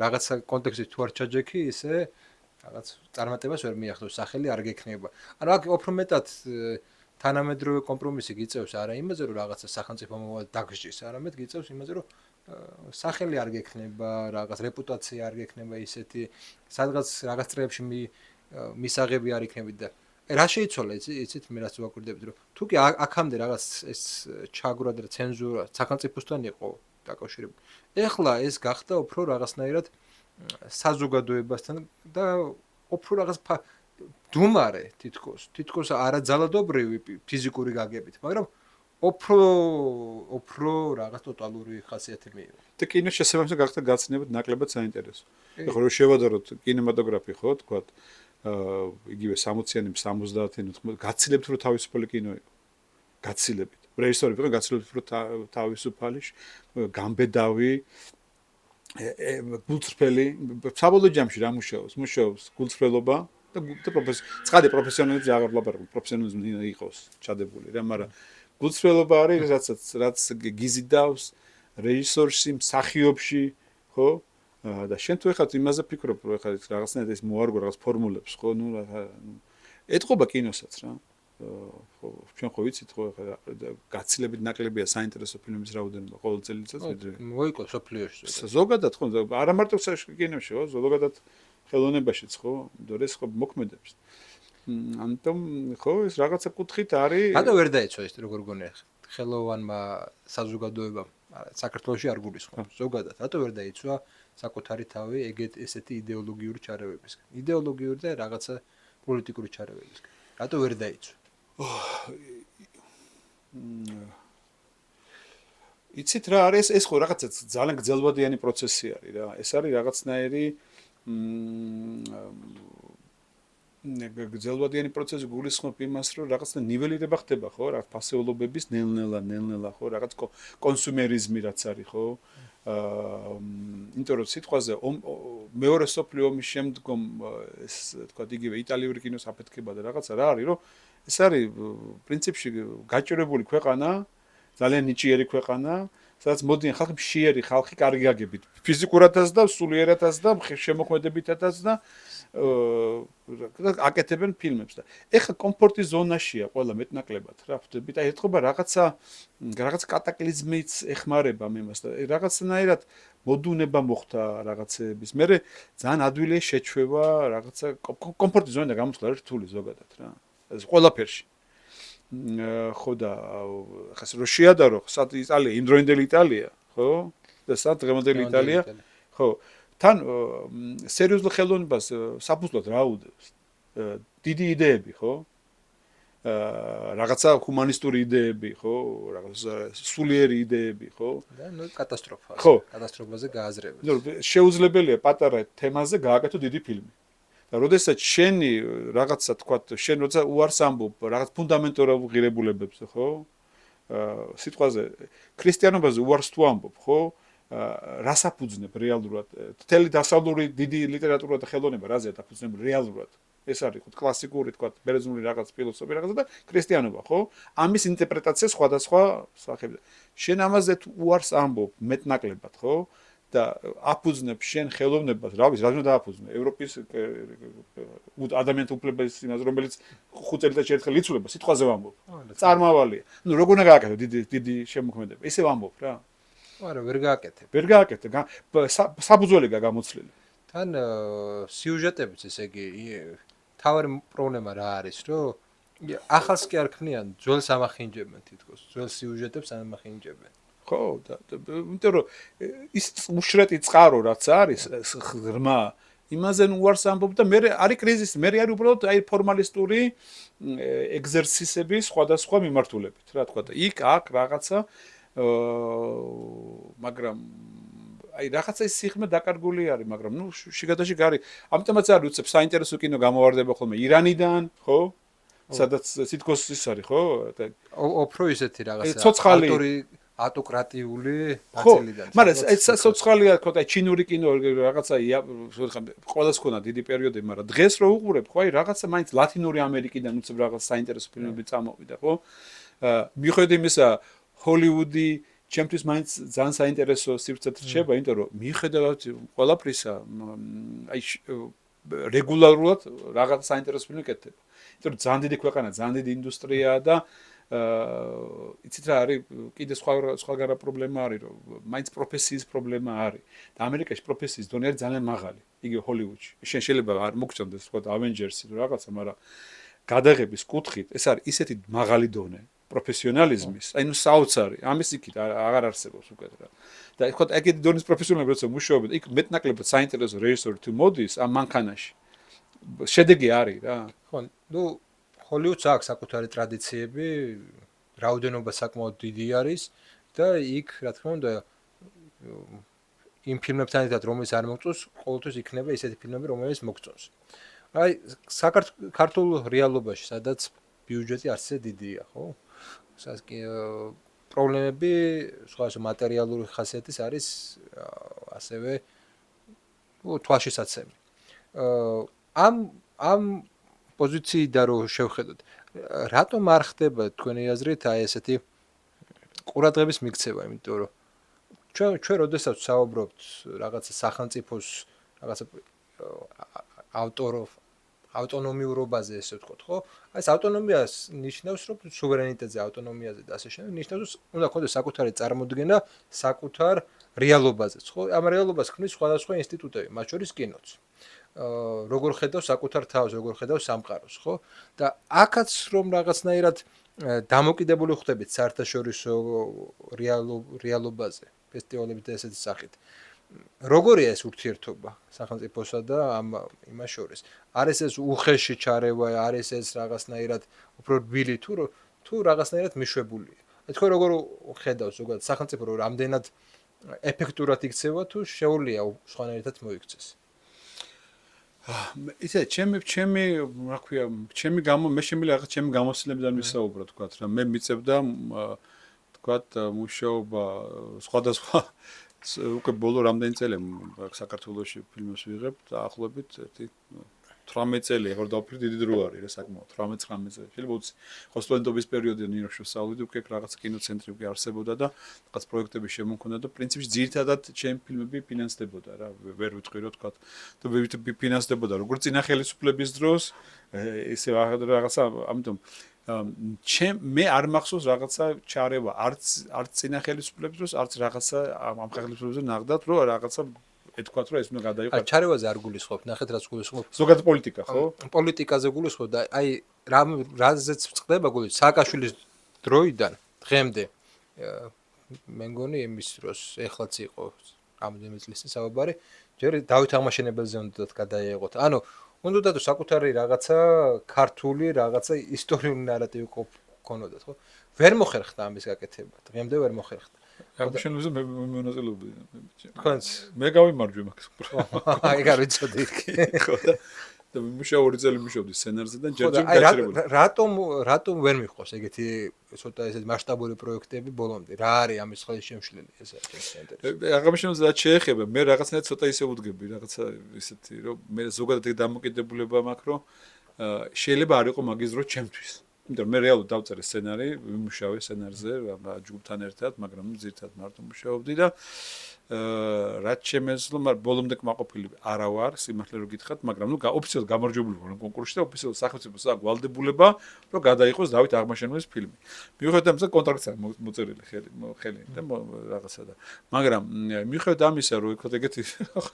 A: რაღაცა კონტექსტში თუ არ ჩაჯექი ისე რაღაც წარმატებას ვერ მიახდოს სახელი არ გექნება ანუ აქ უფრო მეტად თანამედროვე კომპრომისი გიწევს არა იმაზე რომ რაღაცა სახელმწიფო მოვალ დაგსჯის არამედ გიწევს იმაზე რომ სახელი არ გექნება რაღაც რეპუტაცია არ გექნება ისეთი სადღაც რაღაც წრეებში მისაღები არ იქნებით და რა შეიცვალა იცით მე რაც ვაკვირდებით რომ თუ კი აქამდე რაღაც ეს ჩაგვრა და ცენზურა სახელმწიფოსთან იყო დაკავშირებული ეხლა ეს გახდა უფრო რაღაცნაირად საზოგადოებასთან და უფრო რაღაც დუმარე თითქოს არაძალადობრივი ფიზიკური გაგებით მაგრამ უფრო რაღაც ტოტალური ხასიათი მიიღო.
B: და კინოს შესაბამისად გახდა გაცნებად ნაკლებად საინტერესო. ეხლა რო შევადაროთ კინემატოგრაფი ხო, თქვა იგივე 60-იანი, 70-იანი, 90 გაცილებთ რომ თავისუფალი კინო იყო. გაცილებით. რეჟისორები იყო გაცილებთ რომ თავისუფალი, გამბედავი, გულწრფელი, საბოლოო ჯამში რა მუშაობს გულწრფელობა და ცხადია პროფესიონალიზმი აღარ ლაპარაკობ, პროფესიონალიზმი იყოს ჩადებული რა, მაგრამ გულწრფელობა არის რაც გიზიდავს რეჟისორში, მსახიობში, ხო? და შენ თუ ეხლა იმაზე ფიქრობ, რომ ეხლა რაღაცნაირად ეს მოარგო რაღაც ფორმულებს, ხო? ნუ ეთყობა კინოსაც რა. ხო, ჩვენ ხო ვიცით, ხო, ეხლა გაცილებით ნაკლებია საინტერესო ფილმების რაოდენობა ყოველ წელიწადს.
A: მოიკლო სოფლიოში.
B: ზოგადად ხო, არა მარტო კინოში, ხო, ზოგადად ხელოვნებაშიც, ხო? დორეს ხო მოქმედებს. ამიტომ ხო ეს რაღაცა კუთხით არის
A: რატო ვერ დაიცვა ეს როგორ გონია ხელოვანმა საზოგადოებამ საქართველოში არ გულისხმობს ზოგადად რატო ვერ დაიცვა საკუთარი თავი ესეთი იდეოლოგიური ჩარევებისგან იდეოლოგიური და რაღაცა პოლიტიკური ჩარევებისგან რატო ვერ დაიცვა
B: იცით რა არის ეს ხო რაღაცა ძალიან გრძელვადიანი პროცესი არის რა ეს არის რაღაცნაირი გრძელვადიანი პროცესი გულისხმობ იმას, რომ რაღაცა ნიველირება ხდება, ხო, რაღაც ფასეულობების ნელ-ნელა, ხო, რაღაც კონსუმერიზმი რაც არის, ხო? იმიტომ რომ სიტყვაზე მეორე სოფლიო ომის შემდგომ ეს თქვა იგივე იტალიური კინოს აფეთქება და რაღაცა რა არის, რომ ეს არის პრინციპში გაჭირებული ქვეყანა, ძალიან ნიჭიერი ქვეყანა, სადაც მოდიან ხალხი მშიერი ხალხი კარგი გაგებით, ფიზიკურადაც და სულიერადაც და შემოქმედებითაც და აკეთებენ ფილმებს და ეხლა კომფორტის ზონაშია ყველა მეტნაკლებად რა ხვდებით აი ეთქობა რაღაც კატაკლიზმიც ეხმარება მემას და რაღაცნაირად მოდუნება მოხდა რაღაცების მე ძალიან ადვილი შეჩვევა რაღაცა კომფორტის ზონიდან გამოსვლა რთული ზოგადად რა ეს ყველაფერში ხო და ხას რო შეადარო სად იტალია იმდროინდელი იტალია ხო და სად დღევანდელი იტალია ხო თან სერიოზულ ხელოვნებას საფუძვლად რა უდევს დიდი იდეები ხო რაღაცა ჰუმანისტური იდეები ხო რაღაცა სულიერი იდეები ხო
A: და ნუ კატასტროფა
B: ხო
A: კატასტროფაზე გააზრება
B: შეუძლებელია პატარა თემაზე გააკეთო დიდი ფილმი და როდესაც შენი რაღაცა თქვა შენ როცა უარს ამბობ რაღაც ფუნდამენტურ ღირებულებებს ხო სიტყვაზე ქრისტიანობაზე უარს თუ ამბობ ხო რას აფუძნებ რეალურად მთელი დასავლური დიდი ლიტერატურა და ხელოვნება რაზე დაფუძნებ რეალურად ეს არის ხო კლასიკური თქვა ბერძნული რაღაც ფილოსოფია რაღაცა და ქრისტიანობა ხო ამის ინტერპრეტაცია სხვადასხვა სახეებზე შენ ამაზე თუ უარს ამბობ მეტნაკლებად ხო და აფუძნებ შენ ხელოვნებას რა ვიცი რა უნდა დააფუძნე ევროპის ადამიანთა უფლების იმას რომელიც 5 წელიწადში ერთხელ იცვლება სიტყვაზე ვამბობ წარმავალია ნუ როგორ უნდა გააკეთო დიდი შემოქმედება ისე ვამბობ რა
A: არა ვერ გააკეთებ
B: ვერ გააკეთე საბუძველია გამოცლილი
A: თან სიუჟეტებიც ესე იგი თავარი პრობლემა რა არის რომ ახალს კი არ ქმნიან ძველს ამახინჯებენ თითქოს ძველ სიუჟეტებს ამახინჯებენ
B: ხო და იმიტომ რომ ის უშრეტი წყარო რაც არის ღრმა იმაზე უარს ამბობ და მე არის კრიზისი მე არის უბრალოდ აი ფორმალისტური ეგზერსისები სხვადასხვა მიმართულებით რა თქვა და იქ აქ რაღაცა მაგრამ აი რაღაცა ის სიღრმე დაკარგული არის მაგრამ ნუ შიგადაში გარი ამიტომაც არის უცებ საინტერესო კინო გამოვარდება ხოლმე ირანიდან ხო სადაც სიტკოს ის არის ხო
A: უფრო ისეთი რაღაცა
B: ცოცხალი
A: ატოკრატიული ნაწილიდან
B: მაგრამ ეს ცოცხალია თქო და ჩინური კინო რაღაცა ყველას ქონა დიდი პერიოდი მაგრამ დღეს რო უყურებ ხო აი რაღაცა მაინც ლათინური ამერიკიდან უცებ რაღაც საინტერესო ფილმები წამოვიდა ხო მიხედვით იმისა ჰოლივუდი ჩემთვის მაინც ძალიან საინტერესო სივრცეთ რჩება, იმიტომ რომ მიუხედავად ყველაფრისა, აი რეგულარულად რაღაც საინტერესო ფილმი კეთდება. იმიტომ რომ ძალიან დიდი ქვეყანა, ძალიან დიდი ინდუსტრიაა და იცით რა არის, კიდე სხვაგარა პრობლემა არის, რომ მაინც პროფესიის პრობლემა არის. და ამერიკაში პროფესიის დონე არის ძალიან მაღალი, იგივე ჰოლივუდში. შეიძლება არ მოგწონდეს თქვა ავენჯერსი თუ რაღაცა, მაგრამ გადაღების კუთხით ეს არის ისეთი მაღალი დონე. პროფესიონალიზმის, აი ნუ საოცარი, ამის იქით აღარ არსებობს უკეთ რა. და თქვა ეგეთი დონის პროფესიონალები როცა მუშაობენ, იქ მეტნაკლებად საინტერესო რეჟისორი თუ მოდის ამ მანქანაში. შედეგი არის რა.
A: ხო, ნუ ჰოლივუდს აქვს საკუთარი ტრადიციები, რაოდენობა საკმაოდ დიდი არის და იქ, რა თქმა უნდა, იმ ფილმებთან ერთად რომელიც არ მოგწონს, ყოველთვის იქნება ისეთი ფილმები, რომელიც მოგწონს. აი, საქართველოს რეალობაში, სადაც ბიუჯეტი არც ისე დიდია, ხო? პრობლემები სხვა მატერიალური ხასიათის არის ასევე თვალშისაცემი. ამ პოზიციიდან რო შევხედოთ, რატომ არ ხდება თქვენი აზრით აი ესეთი ყურადღების მიქცევა, იმიტომ რომ ჩვენ როდესაც საუბრობთ რაღაცა სახელმწიფოს რაღაცა ავტონომიურობაზე ესე ვთქვათ, ხო? აი ეს ავტონომიას ნიშნავს, რომ სუვერენიტეტზე, ავტონომიაზე და ასე შემდეგ, ნიშნავს, რომ უნდა ქონდეს საკუთარი წარმოდგენა საკუთარ რეალობაზეც, ხო? ამ რეალობას ქმნის სხვადასხვა ინსტიტუტები, მათ შორის კინოც. როგორ ხედავს საკუთარ თავს, როგორ ხედავს სამყაროს, ხო? და აქაც რომ რაღაცნაირად დამოკიდებული ხდებით საერთაშორისო რეალობაზე, ფესტივალების და ესეთი სახით. როგორია ეს ურთიერთობა სახელმწიფოსა და ამ იმას შორის? არის ეს უხეში ჩარევა, არის ეს რაღაცნაირად უფრო რბილი თუ რაღაცნაირად მიშვებულია? თქვენ როგორ ხედავს ზოგადად სახელმწიფო რამდენად ეფექტურად იქცევა თუ შეუძლია სხვანაირად მოიქცეს?
B: ისე ჩემი რა ქვია, მე შემიძლია რაღაც ჩემი გამოცდილებიდან ვისაუბრო თქვა რა მე მიწევდა თქვა მუშაობა სხვადასხვა უკვე ბოლო რამდენი წელი საქართველოში ფილმებს ვიღებ და ახლობით 18 წელი ახლა დავფიქრე დიდი დრო არის რა საკმაოდ 18-19 წელი შეიძლება უცი ხო სტუდენტობის პერიოდიდან ნიუ-იორკში ვსწავლობდი უკვე რაღაც კინოცენტრი უკვე არსებობდა და რაღაც პროექტები შემოქმნა და პრინციპში ძირითადად ჩემი ფილმები ფინანსდებოდა რა ვერ ვიტყვი რა თქვა და ფინანსდებოდა როგორც წინა ხელისუფლების დროს ესე რაღაცა ამიტომ მე არ მახსოვს რაღაცა ჩარევა არც წინა ხელისუფლების დროს არც რაღაცა ამ ხელისუფლების დროს ნახდათ რომ რაღაცა ეთქვათ რომ ეს უნდა გადაიყო.
A: ჩარევაზე არ გულისხმობ, ნახეთ რაც გულისხმობ.
B: ზოგადად პოლიტიკა, ხო?
A: პოლიტიკაზე გულისხმობ და აი რაზეც ხდება გულისხმობ სააკაშვილის დროიდან დღემდე მე მგონი იმის დროს ეხლაც იყო რამდენიმე წლის წინ საუბარი, ჯერ დავით აღმაშენებელზე უნდა გადაიეღოთ. ანუ უნდა თუ საკუთარი რაღაცა ქართული რაღაცა ისტორიული ნარატივი გქონოდათ, ხო? ვერ მოხერხდა ამის გაკეთება. დღემდე ვერ მოხერხდა.
B: აღმაშენებელზე მე მონაწილეობდი.
A: თქვენც
B: მე გავიმარჯვე მაგას.
A: აი გარიცოდი.
B: ხო და მუშაობდი წელი მუშაობდი სცენარზე და ჯერჯერ გაჩერებული.
A: რატომ ვერ მიხვავს ეგეთი ცოტა ესეთი მასშტაბური პროექტები ბოლომდე? რა არის ამის ხელის შემშლელი ესე ინტერესი?
B: აღმაშენებელზე რაც შეეხება, მე რაღაცნაირად ცოტა ისე ვუდგები, რაღაცა ისეთი რომ მე ზოგადად ეგ დამოკიდებულება მაქვს, რომ შეიძლება არ იყო მაგის დრო ჩემთვის. იმიტომ მე რეალურად დავწერე სცენარი, ვიმუშავე სცენარზე ჯგუფთან ერთად, მაგრამ ძირითადად მარტო მუშაობდი და რაც შემეძლო, მაგრამ ბოლომდე კმაყოფილი არა ვარ, სიმართლე რომ გითხრათ, მაგრამ ნუ ოფიციალურად გამარჯვებული ვარ კონკურსში და ოფიციალურად სახელმწიფოს აქვს ვალდებულება, რომ გადაიყოს დავით აღმაშენებლის ფილმი. მიუხედავად ამისა, კონტრაქტს აქვს მოწერილი ხელი და რაღაცა და მაგრამ მიუხედავად ამისა, რომ ეგეთი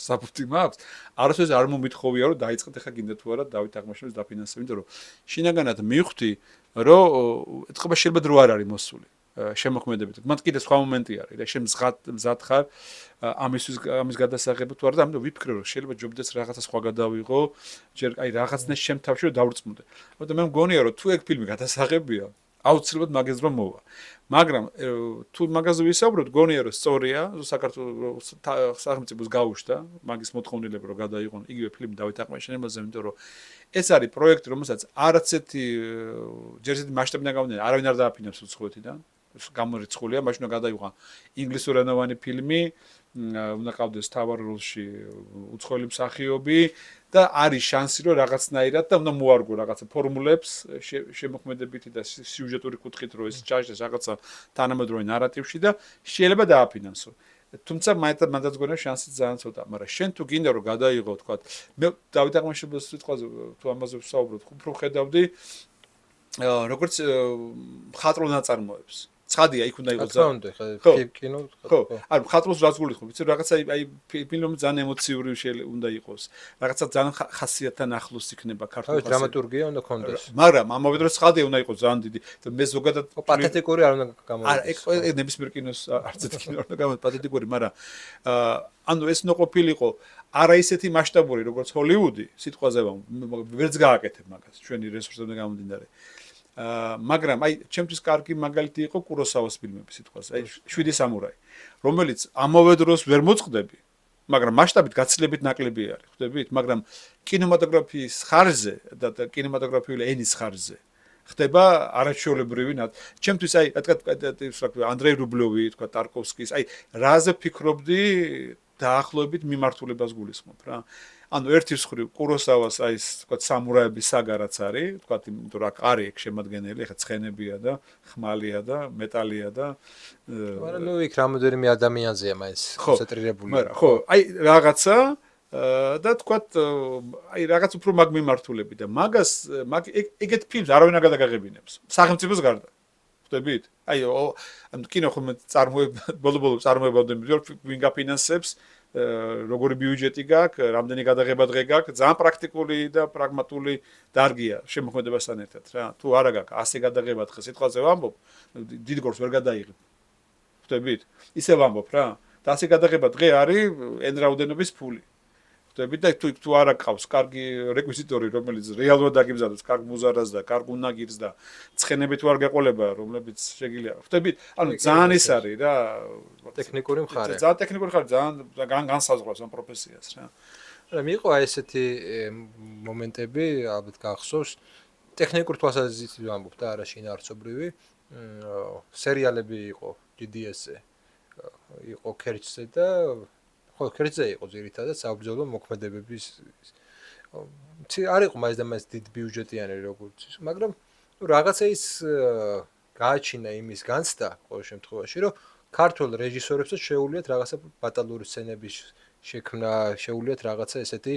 B: საფუძვი მაქვს, არასოდეს არ მომითხოვია, რომ დაიწყეთ ახლა გინდა თუ არა დავით აღმაშენებლის დაფინანსება, იმიტომ რომ შინაგანად მივხვდი რომ ეთქობა შეიძლება დრო არ არის მოსული შემოქმედებით. მათ კიდე სხვა მომენტი არის და შენ მზად ხარ ამის გადასაღებად თუ არა და ამიტომ ვიფიქრე რომ შეიძლება ჯობდეს რაღაცა სხვა გადავიღო, ჯერ აი რაღაცნაირ შემთავში რომ დავრწმუნდე. ამიტომ მე მგონია რომ თუ ეგ ფილმი გადასაღებია, აუცილებლად მაგას დრო მოვა. მაგრამ თუ მაგაზე ვისაუბროთ, გონია რომ სწორია, საქართველოს სახელმწიფოს გაუშვდა მაგის მოთხოვნილება რომ გადაიღონ იგივე ფილმი დავით აღმაშენებელზე, იმიტომ რომ ეს არის პროექტი, რომელსაც არც ერთი ჯერ ესეთი მასშტაბიდან გამომდინარე, არავინ არ დააფინანსებს უცხოეთიდან. გამორიცხულია, მაშინ გადაიღო ინგლისურენოვანი ფილმი, უნდა ყავდეს თავარ როლში უცხოელი მსახიობი და არის შანსი რომ რაღაცნაირად და უნდა მოარგო რაღაცა ფორმულებს შემოქმედებითი და სიუჟეტური კუთხით რომ ეს ჩაჟდეს რაღაცა თანამედროვე ნარატივში და შეიძლება დააფინანსო. თუმცა მანდაც გონია შანსი ძალიან ცოტა, მაგრამ შენ თუ გინდა რომ გადაიღო, თქვა, მე დავით აღმაშენებლის სიტყვაზე თუ ამაზე ვსაუბრობ, უფრო ხედავდი როგორც მხატვრულ ნაწარმოებს. ცხადია, იქ უნდა იყოს
A: კინო.
B: ხო, არ მხატვრულს რაც გულისხმობ, ვიცი რაღაცა აი ფილმი ძალიან ემოციური უნდა იყოს. რაღაცა ძალიან ხასიათთან ახლოს იქნება ქართულ
A: ხასიათს. დრამატურგია უნდა კონდეს.
B: მაგრამ ამავე დროს ცხადია უნდა იყოს ძალიან დიდი. მე ზოგადად
A: პათეტიკური არ უნდა გამოვიდეს.
B: არა, ნებისმიერ კინოს არც ერთი კინო არ უნდა გამოვიდეს პათეტიკური, მაგრამ ანუ ეს უნდა ყოფილიყო არა ისეთი მასშტაბური როგორც ჰოლივუდი, სიტყვაზე ვერც გააკეთებ მაგას ჩვენი რესურსებიდან გამომდინარე. მაგრამ აი ჩემთვის კარგი მაგალითი იყო კუროსავას ფილმები სიტყვაზე, აი 7 სამურაი, რომელიც ამავე დროს ვერ მოწყდები, მაგრამ მასშტაბით გაცილებით ნაკლები არის, ხვდებით? მაგრამ კინემატოგრაფიის ხარჯზე და კინემატოგრაფიული ენის ხარჯზე ხდება არაჩვეულებრივი ჩემთვის აი თქვა ანდრეი რუბლოვი, თქვა ტარკოვსკის, აი რაზე ფიქრობდი დაახლოებით მიმართულებას გულისხმობ რა. ანუ ერთი მხრივ კუროსავას აი თქვა სამურაების საგა რაც არის, თქვა იმიტომ რომ არის ეგ შემადგენელი, ხა ცხენებია და ხმალია და მეტალია და
A: მაგრამ ნუ იქ რამოდენიმე ადამიანზეა მაინც კონცენტრირებული.
B: ხო, აი რაღაცა და თქვა აი რაღაც უფრო მაგ მიმართულები და მაგას ეგეთ ფილმს არავინ არ გადაგაღებინებს სახელმწიფოს გარდა. ხვდებით? აი კინო ხომ ბოლო-ბოლო წარმოებამდე ვინ გაფინანსებს როგორი ბიუჯეტი გაქვს, რამდენი გადაღება დღე გაქვს, ძალიან პრაქტიკული და პრაგმატული დარგია შემოქმედებასთან ერთად რა. თუ არა გაქვს 100 გადაღება დღე სიტყვაზე ვამბობ, დიდ გორს ვერ გადაიღებ. ხვდებით? ისე ვამბობ რა. და 100 გადაღება დღე არის n რაოდენობის ფული. ხვდებით და თუ არა ყავს კარგი რეკვიზიტორი, რომელიც რეალურად აგიბზადოს კარგ მუზარას და კარგ უნაგირს და ცხენები თუ არ გაყოლება, რომლებიც შეგიძლია. ხვდებით? ანუ ძალიან ის არის რა,
A: ტექნიკური მხარე.
B: ძალიან ტექნიკური მხარე, ძალიან განსაზღვრავს ამ პროფესიას რა.
A: მაგრამ იყო აი ესეთი მომენტები, ალბათ გახსოვს, ტექნიკური თვალსაზრისით ვამბობ და არა შინაარსობრივი, სერიალები იყო GDS-ზე. იყო ქერჩზე და ხო ქერჩზე იყო ძირითადად საბრძოლო მოქმედებების არ იყო მაინც და მაინც დიდ ბიუჯეტიანი როგორც ის, მაგრამ რაღაცა ის გააჩინა იმის განცდა ყოველ შემთხვევაში, რომ ქართულ რეჟისორებსაც შეუულიათ რაღაცა ბატალური სცენების შექმნა, შეუულიათ რაღაცა ესეთი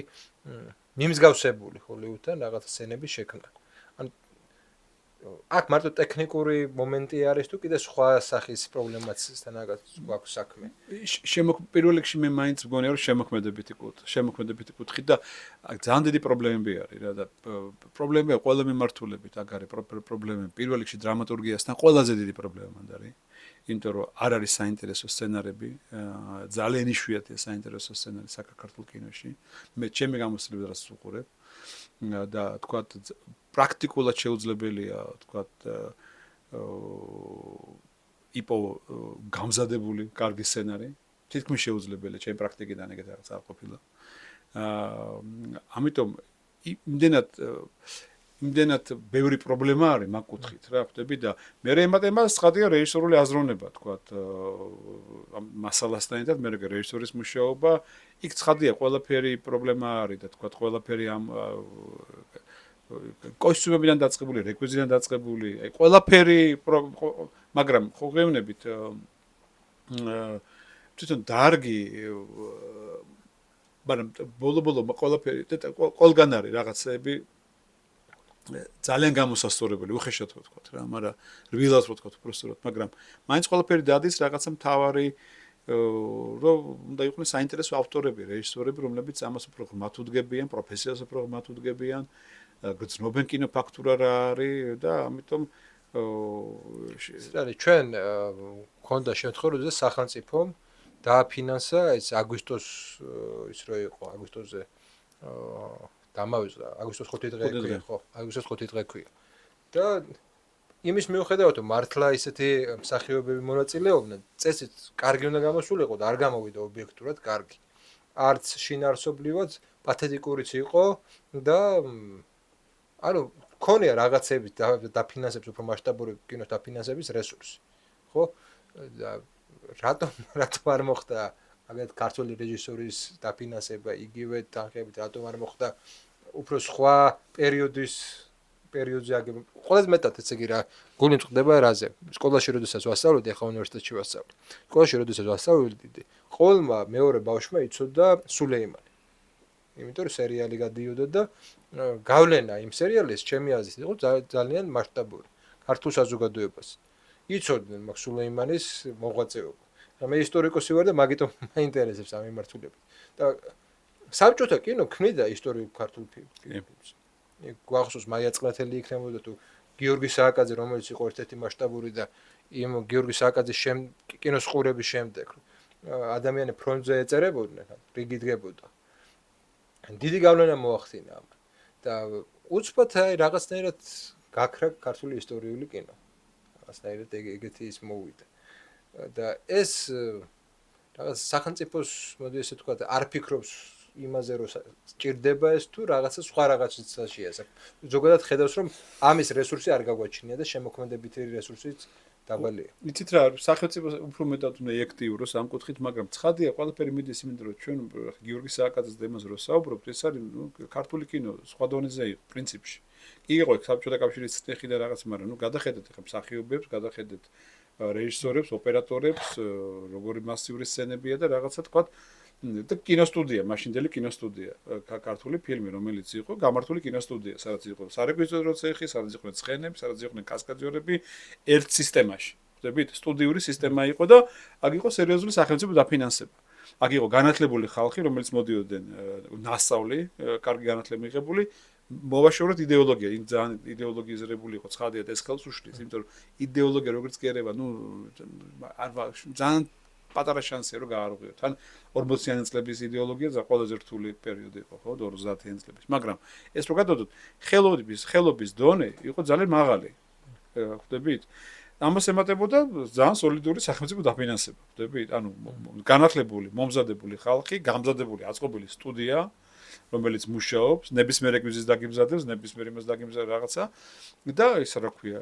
A: მიმსგავსებული ჰოლივუდთან რაღაცა სცენების შექმნა. ან აქ მარტო ტექნიკური მომენტი არის თუ კიდე სხვა სახის პრობლემაც თანაგაც გვაქვს საქმე.
B: პირველ რიგში მე მაინც მგონია რომ შემოქმედებითი კუთხით და ძალიან დიდი პრობლემები არის რა და პრობლემებია ყველა მიმართულებით აქ არის პრობლემები პირველ რიგში დრამატურგიასთან ყველაზე დიდი პრობლემა მანდ არის იმიტომ რომ არ არის საინტერესო სცენარები ძალიან იშვიათია საინტერესო სცენარი საქართველოს კინოში მე ჩემი გამოცდილებით რაც უყურებ და თქვათ პრაქტიკულად შეუძლებელია თქვათ იპო გამზადებული კარგი სცენარი თითქმის შეუძლებელია ჩემი პრაქტიკიდან ეგეთ რაღაც არ ყოფილა ამიტომ იმდენად ბევრი პრობლემა არის მაგ კუთხით რა ხვდები და მე ემატება სხადია რეჟისორული აზროვნება თქვათ ამ მასალასთან ერთად მე რეჟისორის მუშაობა იქ სხადია ყველაფერი პრობლემა არის და თქვათ ყველაფერი ამ კოსტიუმებიდან დაწყებული, რეკვიზიტიდან დაწყებული, აი ყველაფერი, მაგრამ ხო გეუბნებით თვითონ დარგი მაგრამ ბოლო ყველაფერი ყველგან არის რაღაცები ძალიან გამოსასწორებელი, უხეშად ვთქვათ რა, მაგრამ რბილად ვთქვათ უბრალოდ, მაგრამ მაინც ყველაფერი დადის რაღაცა მთავარი რომ უნდა იყვნენ საინტერესო ავტორები, რეჟისორები, რომლებიც ამას უფრო ღრმად უდგებიან, პროფესიას უფრო ღრმად უდგებიან გრძნობენ კინოფაქტურა რა არის და ამიტომ
A: არის ჩვენ მქონდა შემთხვევა რომ სახელმწიფომ დააფინანსა ეს აგვისტოს ის რო იყო აგვისტოზე დამავიწყდა აგვისტოს 5 დღე ქვია ხო აგვისტოს 5 დღე ქვია და იმის მიუხედავად რომ მართლა ისეთი მსახიობები მონაწილეობდნენ წესით კარგი უნდა გამოსულიყო და არ გამოვიდა ობიექტურად კარგი არც შინაარსობრივად პათეტიკურიც იყო და ანუ ქონია რაღაცები დაფინანსებს უფრო მასშტაბური კინოს დაფინანსების რესურსი. ხო? და რატომ არ მოხდა აგეთ ქართული რეჟისორის დაფინანსება იგივე თანხებით რატომ არ მოხდა უფრო სხვა პერიოდზე აგებ ყველაზე მეტად ესე იგი რა გული მწყდება რაზე სკოლაში როდესაც ვასწავლოდი ახლა უნივერსიტეტში ვასწავლე. სკოლაში როდესაც ვასწავლოდი ყოველმა მეორე ბავშვმა იცოდა სულეიმანი. იმიტომ რომ სერიალი გადიოდა და გავლენა იმ სერიალის ჩემი აზრით იყო ძალიან მასშტაბური ქართულ საზოგადოებას. იცოდნენ მაგ სულეიმანის მოღვაწეობა. მე ისტორიკოსი ვარ და მაგიტომ მაინტერესებს ამ მიმართულებით. და საბჭოთა კინო ქმნიდა ისტორიულ ქართულ ფილმებს. გვახსოვს მაია წყლათელი იქნებოდა თუ გიორგი სააკაძე რომელიც იყო ერთ-ერთი მასშტაბური და იმ გიორგი სააკაძის კინოს ყურების შემდეგ ადამიანები ფრონტზე ეწერებოდნენ, რიგი დგებოდა. დიდი გავლენა მოახდინა ამ და უცბად აი რაღაცნაირად გაქრა ქართული ისტორიული კინო. რაღაცნაირად ეგეთი ის მოვიდა. და ეს რაღაც სახელმწიფოს მოდი ესე თქვა არ ფიქრობს იმაზე რომ სჭირდება ეს თუ რაღაცა სხვა რაღაცა შეასაკ. ზოგადად ხედავს რომ ამის რესურსი არ გაგვაჩნია და შემოქმედებითი რესურსიც დაბალია.
B: იცით რა სახელმწიფო უფრო მეტად უნდა ეაქტიუროს ამ კუთხით, მაგრამ ცხადია ყველაფერი მიდის იმიტომ რომ ჩვენ გიორგი სააკაძეს და იმას რო საუბრობთ, ეს არის ქართული კინო სხვა დონეზე იყო პრინციპში. კი იყო საბჭოთა კავშირის წეხი და რაღაც, მაგრამ გადახედეთ ახლა მსახიობებს, გადახედეთ რეჟისორებს, ოპერატორებს, როგორი მასიური სცენებია და რაღაცა თქვა და კინოსტუდია, მაშინდელი კინოსტუდია, ქართული ფილმი, რომელიც იყო გამართული კინოსტუდია, სადაც იყო სარეკვიზიტო ცეხი, სადაც იყვნენ ცხენები, სადაც იყვნენ კასკადიორები ერთ სისტემაში. ხვდებით, სტუდიური სისტემა იყო და აქ იყო სერიოზული სახელმწიფო დაფინანსება. აქ იყო განათლებული ხალხი, რომელიც მოდიოდნენ ნასწავლი, კარგი განათლება მიღებული, მოვაშოროთ იდეოლოგია, იმ ძალიან იდეოლოგიზირებული იყო ცხადია და ეს ხელს უშლის, იმიტომ რომ იდეოლოგია როგორც კი ერევა, ძალიან პატარა შანსია რომ გაარღვიოთ. თან 40-იანი წლების იდეოლოგია ყველაზე რთული პერიოდი იყო, ხო, 50-იანი წლების. მაგრამ ეს რო გადავდოთ, ხელობის დონე იყო ძალიან მაღალი. ხვდებით? ამას ემატებოდა ძალიან სოლიდური სახელმწიფო დაფინანსება, ხვდებით? ანუ განათლებული, მომზადებული ხალხი, გამზადებული, აწყობილი სტუდია რომელიც მუშაობს, ნებისმიერ ეკვიზის დაგიმზადებს, ნებისმიერ იმას დაგიმზადებს რაღაცა და ისა რა ქვია,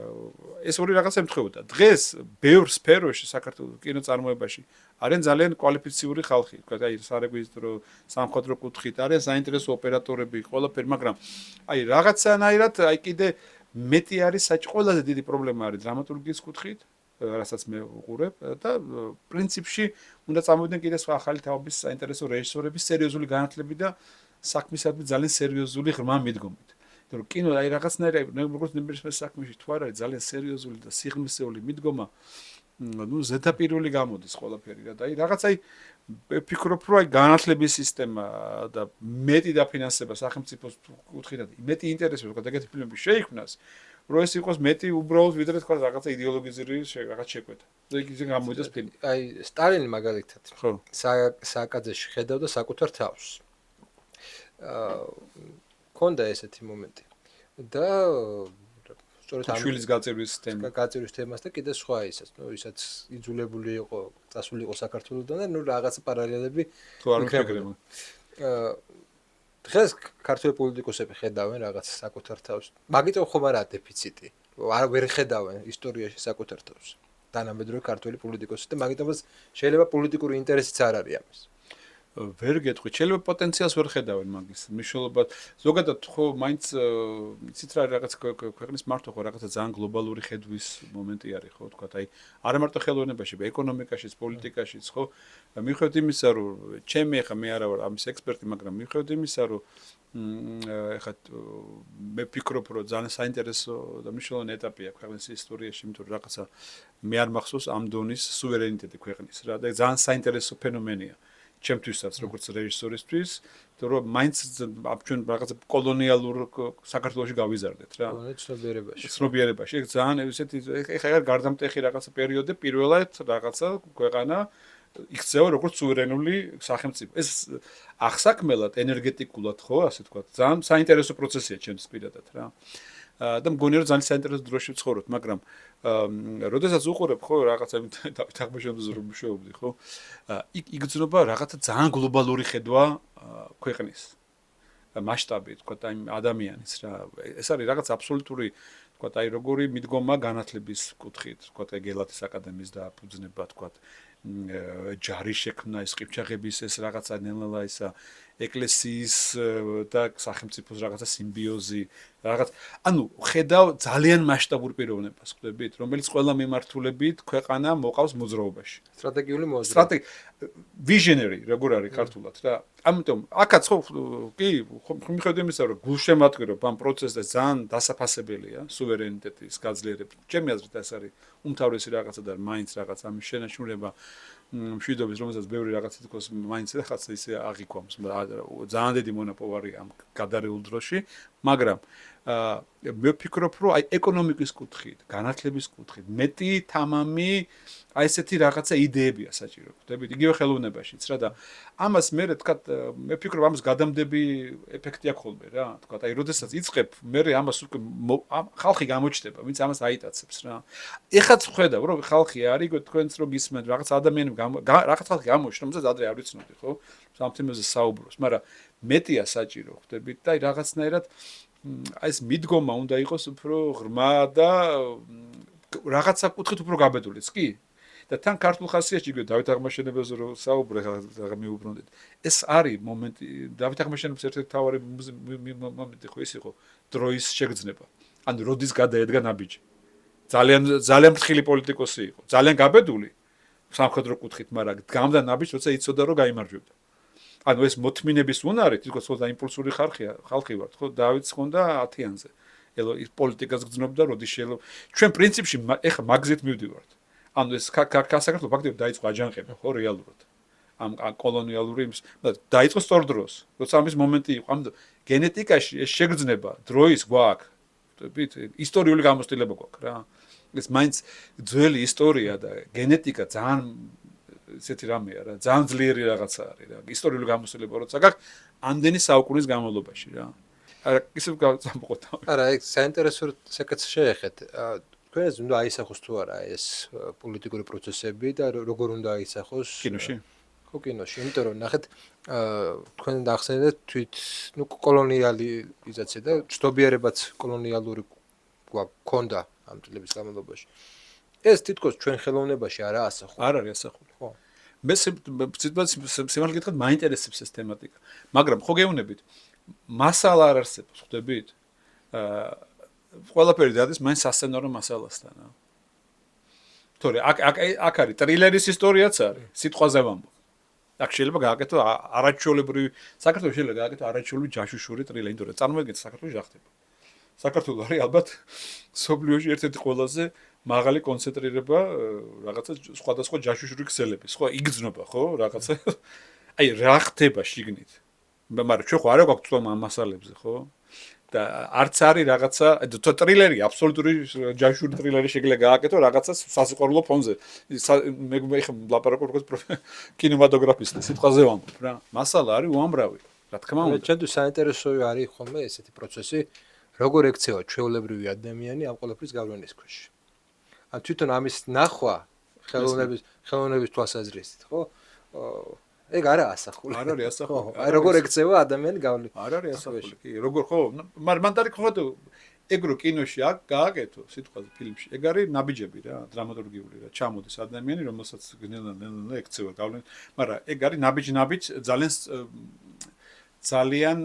B: ეს ორი რაღაცა ემთხვეოდა. დღეს ბევრ სფეროში საქართველოს კინოწარმოებაში არიან ძალიან კვალიფიციური ხალხი, თქვა აი სარეგვისტრო, სამხედრო კუთხით, არიან საინტერესო ოპერატორები, ყველაფერი, მაგრამ აი რაღაცანაირად აი კიდე მეტი არის ყველაზე დიდი პრობლემა არის დრამატურგიის კუთხით, რასაც მე ვუყურებ და პრინციპში უნდა წამოვიდნენ კიდე სხვა ახალი თაობის საინტერესო რეჟისორების სერიოზული განათლებით და საქმისადმი ძალიან სერიოზული ღრმა მიდგომით. იმიტომ რომ კინო აი რაღაცნაირად როგორც ნებისმიერ საქმეში თუ არ არის ძალიან სერიოზული და სიღრმისეული მიდგომა, ну ზედაპირული გამოდის ყველაფერი და აი რაღაც აი ვფიქრობ რომ აი განათლების სისტემა და მეტი დაფინანსება სახელმწიფოს კუთხიდან მეტი ინტერესი ვთქვა ეგეთი ფილმები შეიქმნას რომ ეს იყოს მეტი უბრალოდ ვიდრე თქვა რაღაცა იდეოლოგიზური რაღაც შეკვეთა და იქ გამოვიდეს ფილმი
A: აი სტალინი მაგალითად
B: ხო
A: სააკაძეში ხედავდა საკუთარ თავს ქონდა ესეთი მომენტი და სწორედ ამ
B: შვილის გაწევრის თემა
A: გაწევრის თემას და კიდე სხვა ისაც ნუ ისაც იძულებული იყო წასული იყო საქართველოსთან და ნუ რაღაც პარალელები
B: თუ არ მიფიქრებო
A: დღეს ქართული პოლიტიკოსები ხედავენ რაღაც საკუთარ თავს მაგიტომ ხომ არა დეფიციტი არ ვერ ხედავენ ისტორიაში საკუთარ თავს თანამედროვე ქართული პოლიტიკოსი და მაგიტომაც შეიძლება პოლიტიკური ინტერესიც არ არის ამის
B: ვერ გეტყვით, შეიძლება პოტენციალს ვერ ხედავენ მაგის. მნიშვნელობად ზოგადად ხო მაინც იცით რა რაღაც ქვეყნის მართვა ხო რაღაცა ძალიან გლობალური ხედვის მომენტი არის ხო თქვა აი არა მარტო ხელოვნებაში, ეკონომიკაშიც, პოლიტიკაშიც ხო მიხვდით იმისა რომ ჩემი ახლა მე არა ვარ ამის ექსპერტი, მაგრამ მიხვდით იმისა რომ ეხლა მე ვფიქრობ რომ ძალიან საინტერესო და მნიშვნელოვანი ეტაპია ქვეყნის ისტორიაში, იმიტომ რომ რაღაცა მე არ მახსოვს ამ დონის სუვერენიტეტი ქვეყნის რა და ძალიან საინტერესო ფენომენია. ჩემთვისაც როგორც რეჟისორისთვის, იმიტომ რომ მაინც ჩვენ რაღაცა კოლონიალურ საქართველოში გავიზარდეთ რა.
A: ცნობიერებაში.
B: ცნობიერებაში. ეგ ძალიან ესეთი ეხლა გარდამტეხი რაღაცა პერიოდი პირველად რაღაცა ქვეყანა იქცევა როგორც სუვერენული სახელმწიფო. ეს აღსაქმელად ენერგეტიკულად ხო, ასე თქვა, ძალიან საინტერესო პროცესია ჩემთვის პირადად რა. და მგონი რომ ძალიან საინტერესო დროში ვცხოვრობთ, მაგრამ როდესაც უყურებ ხო რაღაცა დავით აღმაშენებელს რომ მუშაობდი ხო იქ იგრძნობა რაღაცა ძალიან გლობალური ხედვა ქვეყნის მასშტაბით თქვა აი ადამიანის რა ეს არის რაღაც აბსოლუტური თქვა აი როგორი მიდგომა განათლების კუთხით თქვა აი გელათის აკადემიის დააფუძნება თქვა ჯარი შექმნა ეს ყიფჩაღების ეს რაღაცა ნელა ისა ეკლესიის და სახელმწიფოს რაღაცა სიმბიოზი რაღაც ანუ ხედავ ძალიან მასშტაბურ პიროვნებას ხვდებით რომელიც ყველა მიმართულებით ქვეყანა მოყავს მოძრაობაში
A: სტრატეგიული მოძრაობა
B: visionary როგორ არის ქართულად რა ამიტომ აქაც ხო კი მიხედავ იმისა რომ გულშემატკივრობ ამ პროცესს და ძალიან დასაფასებელია სუვერენიტეტის გაძლიერება ჩემი აზრით ეს არის უმთავრესი რაღაცა და მაინც რაღაც ამის შენაშუნება მშვიდობის რომელსაც ბევრი რაღაცა თქოს მაინც რაღაცა ისე აღიქვამს ძალიან დიდი მონოპოლარი ამ გადარეულ დროში მაგრამ მე ვფიქრობ რომ აი ეკონომიკის კუთხით, განათლების კუთხით მეტი თამამი აი ესეთი რაღაცა იდეებია საჭირო. ხვდებით? იგივე ხელოვნებაშიც რა და ამას მე თქვა მე ვფიქრობ ამას გადამდები ეფექტი აქვს ხოლმე რა. თქვა აი როდესაც იწყებ მე ამას უკვე ხალხი გამოჩნდება, ვინც ამას აიტაცებს რა. ეხაც ხედავ რომ ხალხი არის თქვენც რო გისმენთ რაღაც ადამიანები რაღაც ხალხი გამოჩნდა, რომელსაც ადრე არ ვიცნობდი ხო? ამ თემაზე საუბრობს, მაგრამ მეტია საჭირო ხვდებით და აი რაღაცნაირად აი ეს მიდგომა უნდა იყოს უფრო ღრმა და რაღაცა კუთხით უფრო გაბედულიც კი და თან ქართულ ხასიათში იგივე დავით აღმაშენებელზე რო საუბრე ხა მიუბრუნდით ეს არის მომენტი დავით აღმაშენებლის ერთ-ერთი მთავარი მომენტი ხო ის იყო დროის შეგრძნება ანუ როდის გადაედგა ნაბიჯი ძალიან ფრთხილი პოლიტიკოსი იყო ძალიან გაბედული სამხედრო კუთხით მაგრამ გამდა ნაბიჯს როცა იცოდა რომ გაიმარჯვებდა ანუ ეს მოთმინების უნარი თვითონ ხო და იმპულსური ხალხი ვართ ხო დავითს ხონდა 10-იანზე ელო ის პოლიტიკას გძნობდა როდის შეიძლება ჩვენ პრინციპში ეხა მაგზით მივდივართ ანუ ეს საქართველოს ფაქტობრივად დაიწყო აჯანყება ხო რეალურად ამ კოლონიალური იმის დაიწყო სწორ დროს როცა ამის მომენტი იყო ამ გენეტიკაში ეს შეგრძნება დროის გვაქვს ვთქვით ისტორიული გამოცდილება გვაქვს რა ეს მაინც ძველი ისტორია და გენეტიკა ძალიან ესეთი რამეა რა ძალიან ძლიერი რაღაცა არის რა ისტორიული გამოცდილება როცა გაქვს ამდენი საუკუნის განმავლობაში რა არა ისე გამოვყოთ
A: არა ეგ საინტერესო საკითხს შეეხეთ თქვენს უნდა აისახოს თუ არა ეს პოლიტიკური პროცესები და როგორ უნდა აისახოს
B: კინოში
A: ხო კინოში, იმიტომ რომ ნახეთ თქვენ დახსენეთ თვით კოლონიალიზაცია და ცნობიერებაც კოლონიალური გვქონდა ამ წლების განმავლობაში. ეს თითქოს ჩვენ ხელოვნებაში არაა ასახული.
B: არ არის ასახული.
A: ხო.
B: მე სიმართლე გითხრათ მაინტერესებს ეს თემატიკა. მაგრამ ხო გეუბნებით, მასალა არ არსებობს, ხვდებით? ყველაფერი დადის მაინც სასცენარო მასალასთან. თორე აქ არის ტრილერის ისტორიაც არის, სიტყვაზე ვამბობ. აქ შეიძლება გააკეთო არაჩვეულებრივი, საქართველოს შეიძლება გააკეთო არაჩვეულებრივი ჯაშუშური ტრილერი, იმიტომ რომ წარმოიდგინეთ საქართველოს ჯახდება. საქართველოს არის ალბათ სოფლიოში ერთ-ერთი ყველაზე მაღალი კონცენტრირება რაღაცა სხვადასხვა ჯაშუშური ქსელების, ხო, იგრძნობა, ხო, რაღაცა. აი, რა ხდება შიგნით? მაგრამ ჩვენ ხო არ გვაქვს თვითონ ამ მასალებზე, ხო? და არც არის რაღაცა ტრილერი, აბსოლუტური ჯაშური ტრილერი შეიძლება გააკეთო რაღაცა სასიყვარულო ფონზე. მე ხომ ლაპარაკობ როგორც კინემატოგრაფისტი, სიტყვაზე ვამბობ რა. მასალა არის უამრავი, რა თქმა უნდა.
A: ჩვენთვის საინტერესო არის ხოლმე ესეთი პროცესი, როგორ ექცევა ჩვეულებრივი ადამიანი ამ ყველაფრის გავლენის ქვეშ. ან თვითონ ამის ნახვა ხელოვნების თვალსაზრისით, ხო? ეგ არა ასახული.
B: არ არის ასახული.
A: აი როგორ ექცევა ადამიანი გავლენას.
B: არ არის ასახული. კი, როგორ ხო? მაგრამ მანდ არის ხო ეგ რო კინოში აქ გააკეთო სიტყვაზე ფილმში. ეგ არის ნაბიჯები რა, დრამატურგიული რა. ჩამოდის ადამიანი, რომელსაც ნელ-ნელა ექცევა გავლენა, მაგრამ ეგ არის ნაბიჯ ძალიან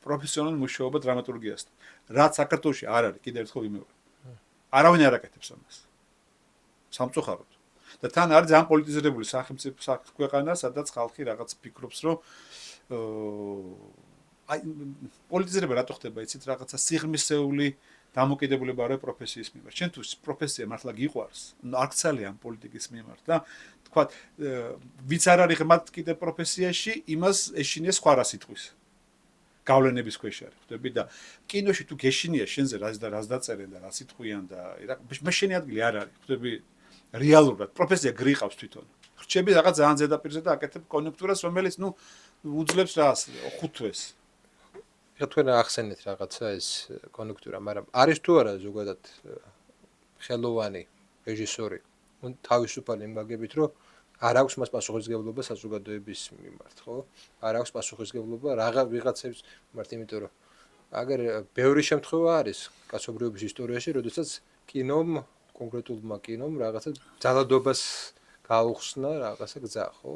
B: პროფესიონალური მუშაობა დრამატურგიასთან. რაც საქართველოში არ არის, კიდევ ერთხელ ვიმეორებ. არავინ არ აკეთებს ამას. სამწუხაროდ. და თან არის ძალიან პოლიტიზირებული სახელმწიფო ქვეყანა, სადაც ხალხი რაღაც ფიქრობს, რომ აი პოლიტიზირება რატო ხდება, იცით, რაღაცა სიღრმისეული დამოკიდებულება არის პროფესიის მიმართ. ჩვენთვის პროფესია მართლა გიყვარს, არ გცალია ამ პოლიტიკის მიმართ და თქვა, ვიც არ არის ღმად კიდე პროფესიაში, იმას ეშინია სხვა რა სიტყვის. გავლენების ქვეშ არის, ხვდები და კინოში თუ გეშინია შენზე რას დაწერენ და რა სიტყვიან და მე შენი ადგილი არ არის, ხვდები რეალურად პროფესია გრიყავს თვითონ. ხრჩები რაღაც ძალიან ზედაპირზე და აკეთებ კონიუნქტურას, რომელიც უძლებს რას ხუთვეს.
A: ხა თქვენ ახსენეთ რაღაცა ეს კონიუნქტურა, მაგრამ არის თუ არა ზოგადად ხელოვანი რეჟისორი თავისუფალი იმ გაგებით, რომ არ აქვს მას პასუხისმგებლობა საზოგადოების მიმართ, ხო? არ აქვს პასუხისმგებლობა ვიღაცების მიმართ, იმიტომ რომ აგერ ბევრი შემთხვევა არის კაცობრიობის ისტორიაში, როდესაც კინომ კონკრეტულმა კინომ რაღაცა ძალადობას გაუხსნა რაღაცა გზა, ხო?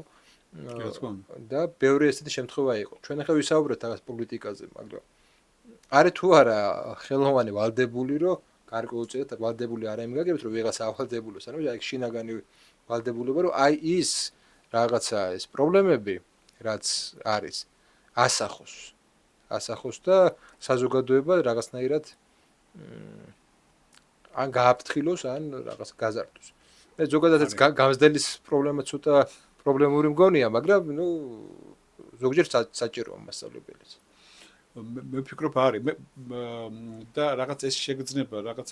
A: და ბევრი ესეთი შემთხვევა იყო. ჩვენ ახლა ვისაუბრეთ რაღაც პოლიტიკაზე, მაგრამ არის თუ არა ხელოვანი ვალდებული, რომ გარკვეულწილად ვალდებული არა იმ გაგებით, რომ ვიღაცა ავალდებულოს, ანუ აი შინაგანი ვალდებულება, რომ აი ის რაღაცა ეს პრობლემები, რაც არის, ასახოს და საზოგადოება რაღაცნაირად ან გააფრთხილოს, ან რაღაც გაზარდოს. მე ზოგადადაც გამზრდელის პრობლემა ცოტა პრობლემური მგონია, მაგრამ ზოგჯერ საჭიროა მასწავლებელიც.
B: მე ვფიქრობ არის და რაღაც ეს შეგრძნება, რაღაც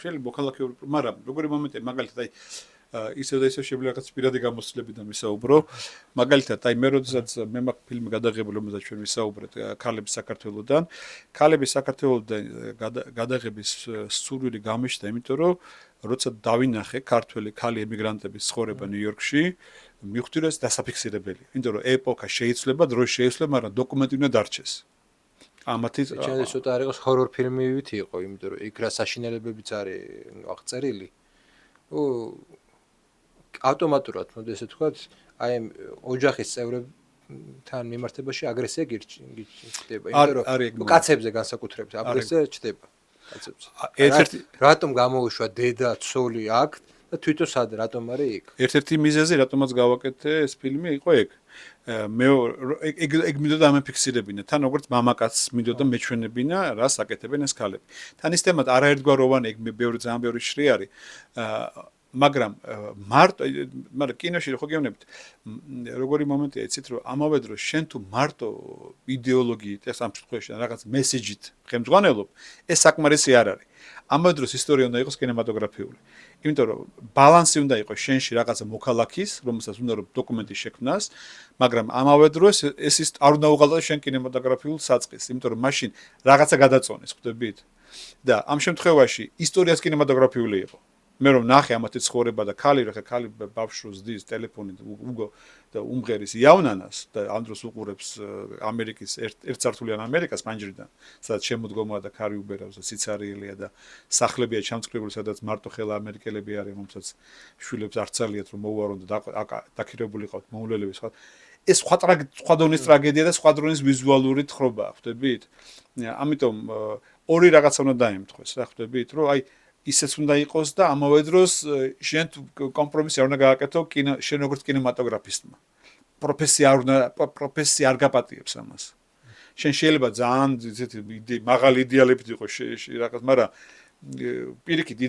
B: შეიძლება მოქალაქეური, მაგრამ როგორი მომენტია, მაგალითად აი ისევ და ისევ შეიძლება რაღაც პირადი გამოცდილებიდან ვისაუბრო. მაგალითად, აი მე როდესაც მე მაქვს ფილმი გადაღებული, რომელზეც ჩვენ ვისაუბრეთ, ქალები საქართველოსდან. ქალები საქართველოსდან გადაღების სურვილი გამიშთა, იმიტომ რომ როცა დავინახე ქართველი ქალი ემიგრანტების ცხოვრება ნიუ-იორკში, მივხვდი რომ ეს დასაფიქსირებელია. იმიტომ რომ ეპოქა შეიძლება, დროი შეიძლება, მაგრამ დოკუმენტი უნდა დარჩეს. ამათი
A: ჩვენ ცოტა არ იყოს ჰორორ ფილმივით იყო, იმიტომ რომ იქ რა საშინელებებიც არის აღწერილი. ავტომატურად, მოდი ესე ვთქვათ, აი ოჯახის წევრებთან მიმართებაში აგრესია გიჩნდება, იმიტომ რომ კაცებზე განსაკუთრებით აგრესია ჩდება კაცებზე. ერთ-ერთი რატომ გამოუშვა დედა, ცოლი აქ და თვითონ სად რატომ არის იქ?
B: ერთ-ერთი მიზეზი, რატომაც გავაკეთე ეს ფილმი, იყო ეგ. მე ეგ მინდოდა ამეფიქსირებინა, თან როგორც მამაკაცს მინდოდა მეჩვენებინა, რას აკეთებენ ეს ქალები. თან ის თემად არაერთგვაროვანი, ეგ ძალიან ბევრი შრი არის. მაგრამ მაგრამ კინოში ხო გეუბნებით, როგორი მომენტია, იცით, რომ ამავე დროს შენ თუ მარტო იდეოლოგიით, ეს ამ შემთხვევაში რაღაც მესეჯით ხელმძღვანელობ, ეს საკმარისი არ არის. ამავე დროს ისტორია უნდა იყოს კინემატოგრაფიული. იმიტომ რომ ბალანსი უნდა იყოს შენში რაღაცა მოქალაქის, რომელსაც უნდა რომ დოკუმენტი შექმნას, მაგრამ ამავე დროს ეს არ უნდა უღალატოს შენ კინემატოგრაფიულ საწყისს, იმიტომ რომ მაშინ რაღაცა გადაწონეს, ხვდებით? და ამ შემთხვევაში ისტორიაც კინემატოგრაფიული იყო. მე რომ ნახე ამათი ცხოვრება და ქალი ბავშვს დის ტელეფონით უგო და უმღერის იავნანას და ამ დროს უყურებს ამერიკის ერთსართულიან ამერიკას პანჯრიდან, სადაც შემოდგომაა და ქარი უბერავს და სიცარიელია და სახლებია ჩამწკრივებული, სადაც მარტო ხელა ამერიკელები არიან, რომელსაც შვილებს არ ცალიათ რომ მოუარონ და დაქირებული ყავთ მოვლელები სხვა. ეს სხვა დონის ტრაგედია და სხვა დონის ვიზუალური თხრობაა, ხვდებით? ამიტომ ორი რაღაცა უნდა დაემთხვეს, რა ხვდებით, რომ აი ისეც უნდა იყოს და ამავე დროს შენ კომპრომისი არ უნდა გააკეთო შენ როგორც კინემატოგრაფისტმა. პროფესია არ გაპატიებს ამას. შენ შეიძლება ძალიან მაღალი იდეალებით იყოს რაღაც, მაგრამ პირიქით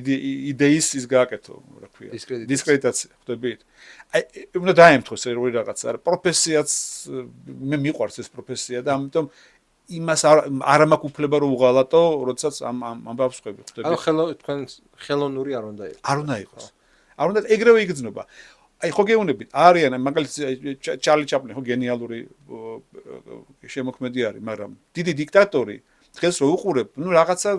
B: იდეის ის გააკეთო, რა ქვია, დისკრედიტაცია, ხვდებით? აი უნდა დაემთხვეს ორი რაღაცა, პროფესიაც მე მიყვარს ეს პროფესია და ამიტომ იმას არ მაქვს უფლება რომ უღალატო, როდესაც ამ ბავშვს ხვდები, ხვდები?
A: ანუ თქვენ ხელოვნური არ უნდა იყოს.
B: არ უნდა იყოს. არ უნდა ეგრევე იგრძნობა. აი ხო გეუბნებით, არიან მაგალითად ჩარლი ჩაპლინი ხო გენიალური შემოქმედი არის, მაგრამ დიდი დიქტატორი დღეს რო უყურებ, ნუ რაღაცა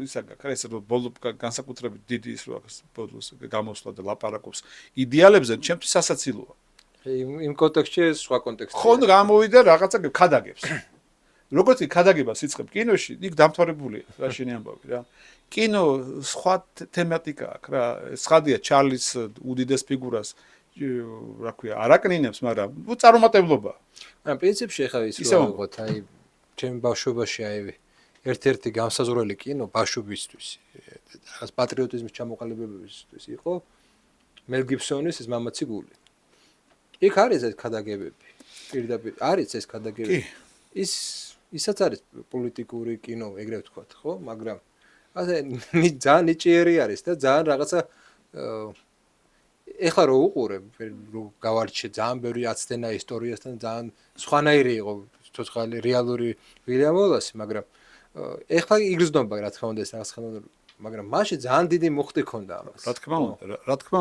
B: ისა გაქვს, ეს რო ბოლო განსაკუთრებით დიდი ის რო ბოლოს გამოსვლა და ლაპარაკობს იდეალებზე, ჩემთვის სასაცილოა.
A: იმ კონტექსტში სხვა კონტექსტია.
B: ხო გამოვიდა რაღაცა ქადაგებს. როგორც ქადაგებას იწყებ კინოში, იქ დამთავრებულია რა შენი ამბავი რა. კინო სხვა თემატიკა აქვს რა, სხადია ჩარლის უდიდეს ფიგურას რა ქვია, არაკნინებს, მაგრამ წარუმატებლობა.
A: ან პრინციპში ახლა ის რა ვიღოთ, აი ჩემი ბავშვობაში აი ერთ-ერთი გამსაზღვრელი კინო ბავშვებისთვის, რაღაც პატრიოტიზმის ჩამოყალიბებისთვის იყო მელ გიბსონის ეს მამაცი გული. იქ არის ეს ქადაგებები. პირდაპირ არის ეს ქადაგებები. ისაც არის პოლიტიკური კინო, ეგრევე ვთქვათ, ხო? მაგრამ ასე ძალიან ნიჭიერი არის და ძალიან რაღაცა ეხლა რო უყურებ, რო გავარჩიე ძალიან ბევრი აცდენა ისტორიასთან, ძალიან სხვანაირი იყო ცოცხალი რეალური ვილიამ ვოლასი, მაგრამ ეხლა იგრძნობა რა თქმა უნდა ეს რაღაც ხელოვნური, მაგრამ მაშინ ძალიან დიდი მუხტი ქონდა ამას.
B: რა თქმა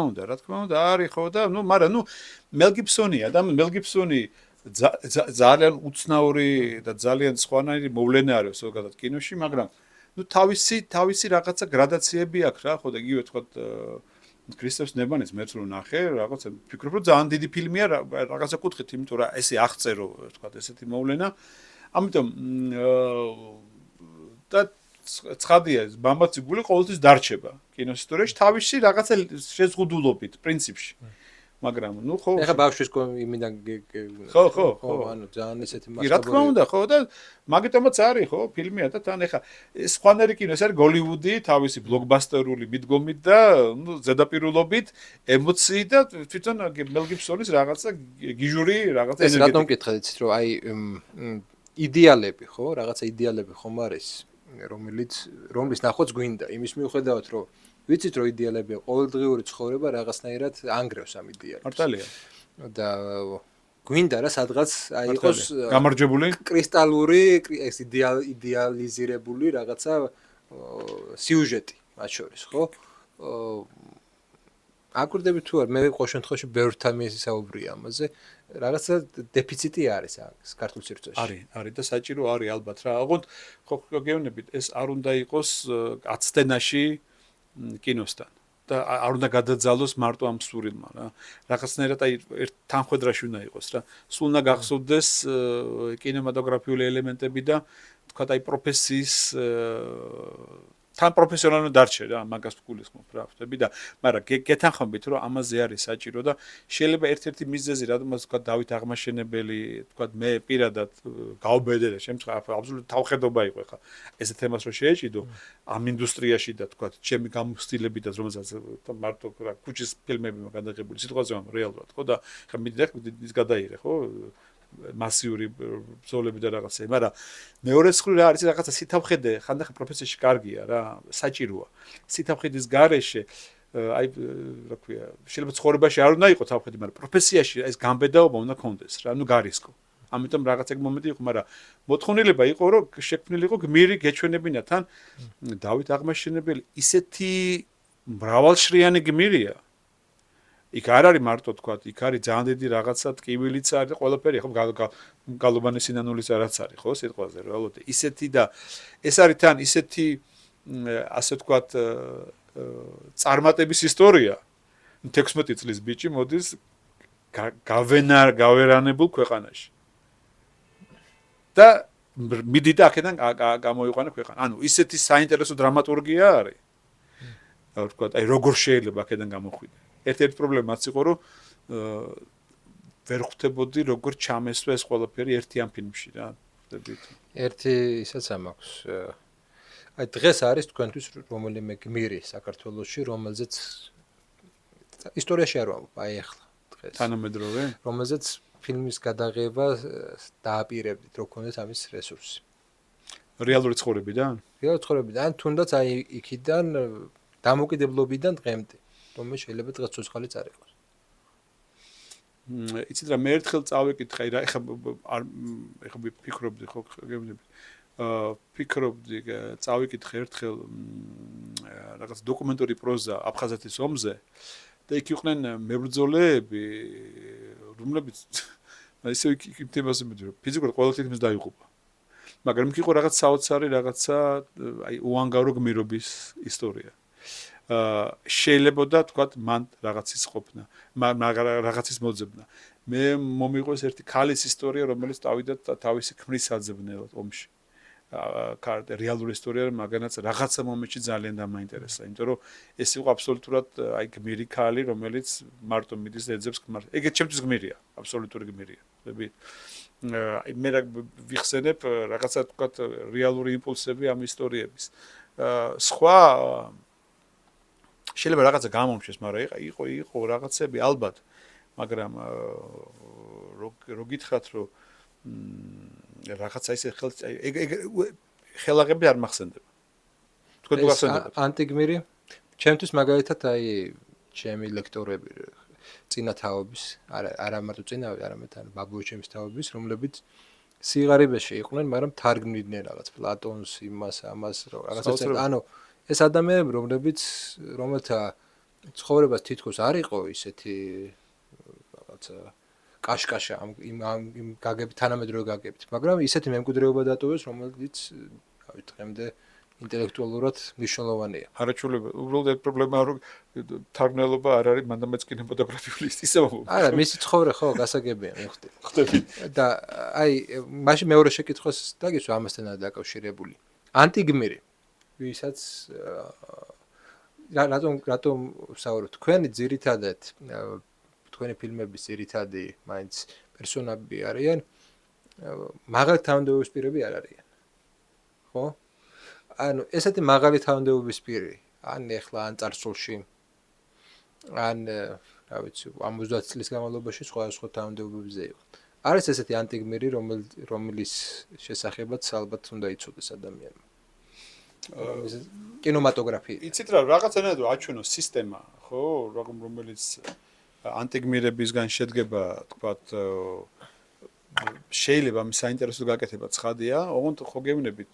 B: უნდა, არის ხო და ნუ, მაგრამ ნუ მელ გიბსონია და მელ გიბსონი ძალიან უცნაური და ძალიან სხვანაირი მოვლენა არის ზოგადად კინოში, მაგრამ ნუ თავისი რაღაცა გრადაციები აქვს რა, ხო და იგივე თქვათ კრისტოფ ნებანის მეც რო ნახე, რაღაცა ფიქრობ რომ ძალიან დიდი ფილმია რაღაცა კუთხით, იმიტომ რომ ესე აღწერო თქვათ ესეთი მოვლენა. ამიტომ და ცხადია, მამაცი გული ყოველთვის დარჩება კინოს ისტორიაში თავისი რაღაცა შეზღუდულობით, პრინციპში. მაგრამ ნუ ხო
A: ეხა ბავშვის იმიდან
B: ხო
A: ანუ ძალიან ესეთი
B: მასშტაბური რა თქმა უნდა ხო და მაგიტომაც არის ხო ფილმია და თან ეხა ეს სხვანაირი კინო ეს არის გოლივუდი თავისი ბლოკბასტერული მიდგომით და ნუ ზედაპირულობით ემოციით და თვითონ მელ გიბსონის რაღაცა გიჟური რაღაცა
A: ეს რატომ მკითხეთ იცით რომ აი იდეალები ხო რაღაცა იდეალები ხომ არის რომლის ნახვაც გვინდა იმის მიუხედავად რომ ვიცით რომ იდეალებია ყოველდღიური ცხოვრება რაღაცნაირად ანგრევს ამ იდეალებს.
B: მართალია.
A: და გვინდა რა სადღაც აი იყოს
B: გამარჯვებული
A: კრისტალური ეს იდეალიზირებული რაღაცა სიუჟეტი მათ შორის ხო? აკვირდები თუ არ მე ყოველ შემთხვევაში ბევრთან მისაუბრია ამაზე რაღაცა დეფიციტი არის აქ ქართულ სივრცეში.
B: არის და საჭირო არის ალბათ რა. ოღონდ ხო გეუბნებით ეს არ უნდა იყოს აცდენაში კინოსთან და არ უნდა გადაძალოს მარტო ამ სურვილმა რა. რაღაცნაირად აი ერთ თანხwebdriverში უნდა იყოს რა. სულ უნდა გახსოვდეს კინემატოგრაფიული ელემენტები და თქვა აი პროფესიის თან პროფესიონალურად დარჩე რა, მაგას გულისხმობ რა, ხვდები და მაგრამ გეთანხმებით რომ ამაზე არის საჭირო და შეიძლება ერთ-ერთი მიზეზი რადგან თქვა დავით აღმაშენებელი, თქვა მე პირადად გავბედე და შემთხვევაში აბსოლუტურად თავხედობა იყო ხა ეს თემას რომ შეეჭიდო ამ ინდუსტრიაში და თქვა ჩემი გამოცდილებიდან რომელსაც მარტო რა ქუჩის ფილმები მაგადაღებული სიტყვაზე ამ რეალურად ხო და ხა მიდიხ ის გადაიღე ხო მასიური ბრძოლები და რაღაცები, მაგრამ მეორე მხრივ რა არის რაღაცა სიტავხედე, ხანდახან პროფესიაში კარგია რა, საჭიროა. სიტავხედის გარეშე აი რა ქვია, შეიძლება ცხოვრებაში არ უნდა იყოს თავხედი, მაგრამ პროფესიაში ეს გამბედაობა უნდა კონდეს რა, ნუ გარისკო. ამიტომ რაღაც ეგ მომენტი იყო, მაგრამ მოთხოვნილება იყო, რომ შექმნილიყო გმირი გეჩვენებინა თან დავით აღმაშენებელი ისეთი მრავალშრიანი გმირია. იქ არ არის მარტო თქვა, იქ არის ძალიან დიდი რაღაცა ტკივილიც არის და ყველაფერი ხო გალობანი სინანულის რაც არის ხო სიტყვაზე რეალურად ისეთი და ეს არის თან ისეთი ასე თქვა წარმატების ისტორია 16 წლის ბიჭი მოდის გავერანებულ ქვეყანაში და მიდი და აქედან გამოიყვანა ქვეყანა. ანუ ისეთი საინტერესო დრამატურგია არის. ვთქვათ, აი როგორ შეიძლება აქედან გამოხვიდე. ერთ-ერთი პრობლემა მაც იყო, რომ ვერ ხვდებოდი როგორ ჩამესვა ეს ყველაფერი ერთი ამ ფილმში რა. ხვდებით?
A: ერთი ისაც ამაქვს. აი დღეს არის თქვენთვის რომელიმე გმირი საქართველოში, რომელზეც ისტორიაში არ ვამბობ, აი ახლა დღეს.
B: თანამედროვე?
A: რომელზეც ფილმის გადაღება დააპირებდით, რო ქონდეს ამის რესურსი.
B: რეალური ცხოვრებიდან?
A: რეალური ცხოვრებიდან, თუნდაც აი იქიდან დამოკიდებლობიდან დღემდე, რომელიც შეიძლება დღეს ცოცხალიც არ იყოს.
B: იცით რა, მე ერთხელ წავიკითხე, რა, ეხლა ვფიქრობდი, ხო, გეუბნები. ფიქრობდი, წავიკითხე ერთხელ რაღაც დოკუმენტური პროზა აფხაზეთის ომზე და იქ იყვნენ მებრძოლეები, რომლებიც ისე იქ თემაზე მიდიო, ფიზიკურად ყველა თითქმის დაიღუპა. მაგრამ იქ იყო რაღაც საოცარი რაღაცა, აი უანგარო გმირობის ისტორია. შეიძლება თქვათ მან რაღაცის ყოფნა, რაღაცის მოძებნა. მე მომიყვეს ერთი ქალის ისტორია, რომელიც დავიდა თავისი ქმრის საძებნელად ომში. რეალური ისტორია, მაგანაც რაღაცა მომენტში ძალიან დამაინტერესა, იმიტომ რომ ეს იყო აბსოლუტურად აი გმირი ქალი, რომელიც მარტო მიდის ეძებს ქმარს. ეგეც ჩემთვის გმირია, აბსოლუტური გმირია. ხდები? აი მე ვიხსენებ რაღაცა თქვათ რეალური იმპულსები ამ ისტორიების. სხვა შეიძლება რაღაცა გამომჩეს, მაგრამ იყო რაღაცები ალბათ, მაგრამ რო გითხრათ, რომ რაღაცა ისე ხელაღები არ მახსენდება. თქვენ თუ გახსენდებათ?
A: ანტიგმირი, ჩემთვის მაგალითად აი ჩემი ლექტორები წინა თაობის, არა მარტო წინა, არამედ ბაბუეჩემის თაობის, რომლებიც სიღარიბეში იყვნენ, მაგრამ თარგმნიდნენ რაღაც პლატონს, იმას, ამას, რაღაცას. ანუ ეს ადამიანები, რომელთა ცხოვრებას თითქოს არ იყო ისეთი რაღაცა კაშკაშა იმ გაგებით, თანამედროვე გაგებით, მაგრამ ისეთი მემკვიდრეობა დატოვეს, რომელიც დღემდე ინტელექტუალურად მნიშვნელოვანია.
B: არაჩვეულებრივ, უბრალოდ ეს პრობლემაა, რომ თარგმნელობა არ არის მანდამეც კინემატოგრაფიული ისე მომხდარა.
A: არა, მისი ცხოვრება ხო გასაგებია, მივხვდი.
B: ხდები.
A: და აი, მაშინ მეორე შეკითხვას დაგისვა ამასთანაა დაკავშირებული. ანტიგმირი, ვისაც რატომ ვსაუბრობ? თქვენი ძირითადად თქვენი ფილმების ძირითადი მაინც პერსონაჟები არიან, მაღალი თანამდებობის პირები არ არიან. ხო? ანუ ესეთი მაღალი თანამდებობის პირი, ან ეხლა ან წარსულში, ან რა ვიცი, 50 წლის განმავლობაში სხვა თანამდებობებზე იყო. არის ესეთი ანტიგმირი, რომლის შესახებაც ალბათ უნდა იცოდეს ადამიანმა. კინემატოგრაფია.
B: იცით რა, რაღაცნაირად აჩვენოს სისტემა, ხო, რომელიც ანტიგმირებისგან შედგება, თქვათ, შეიძლება ამ საინტერესო გაკეთება ცხადია, ოღონდ ხო გეუბნებით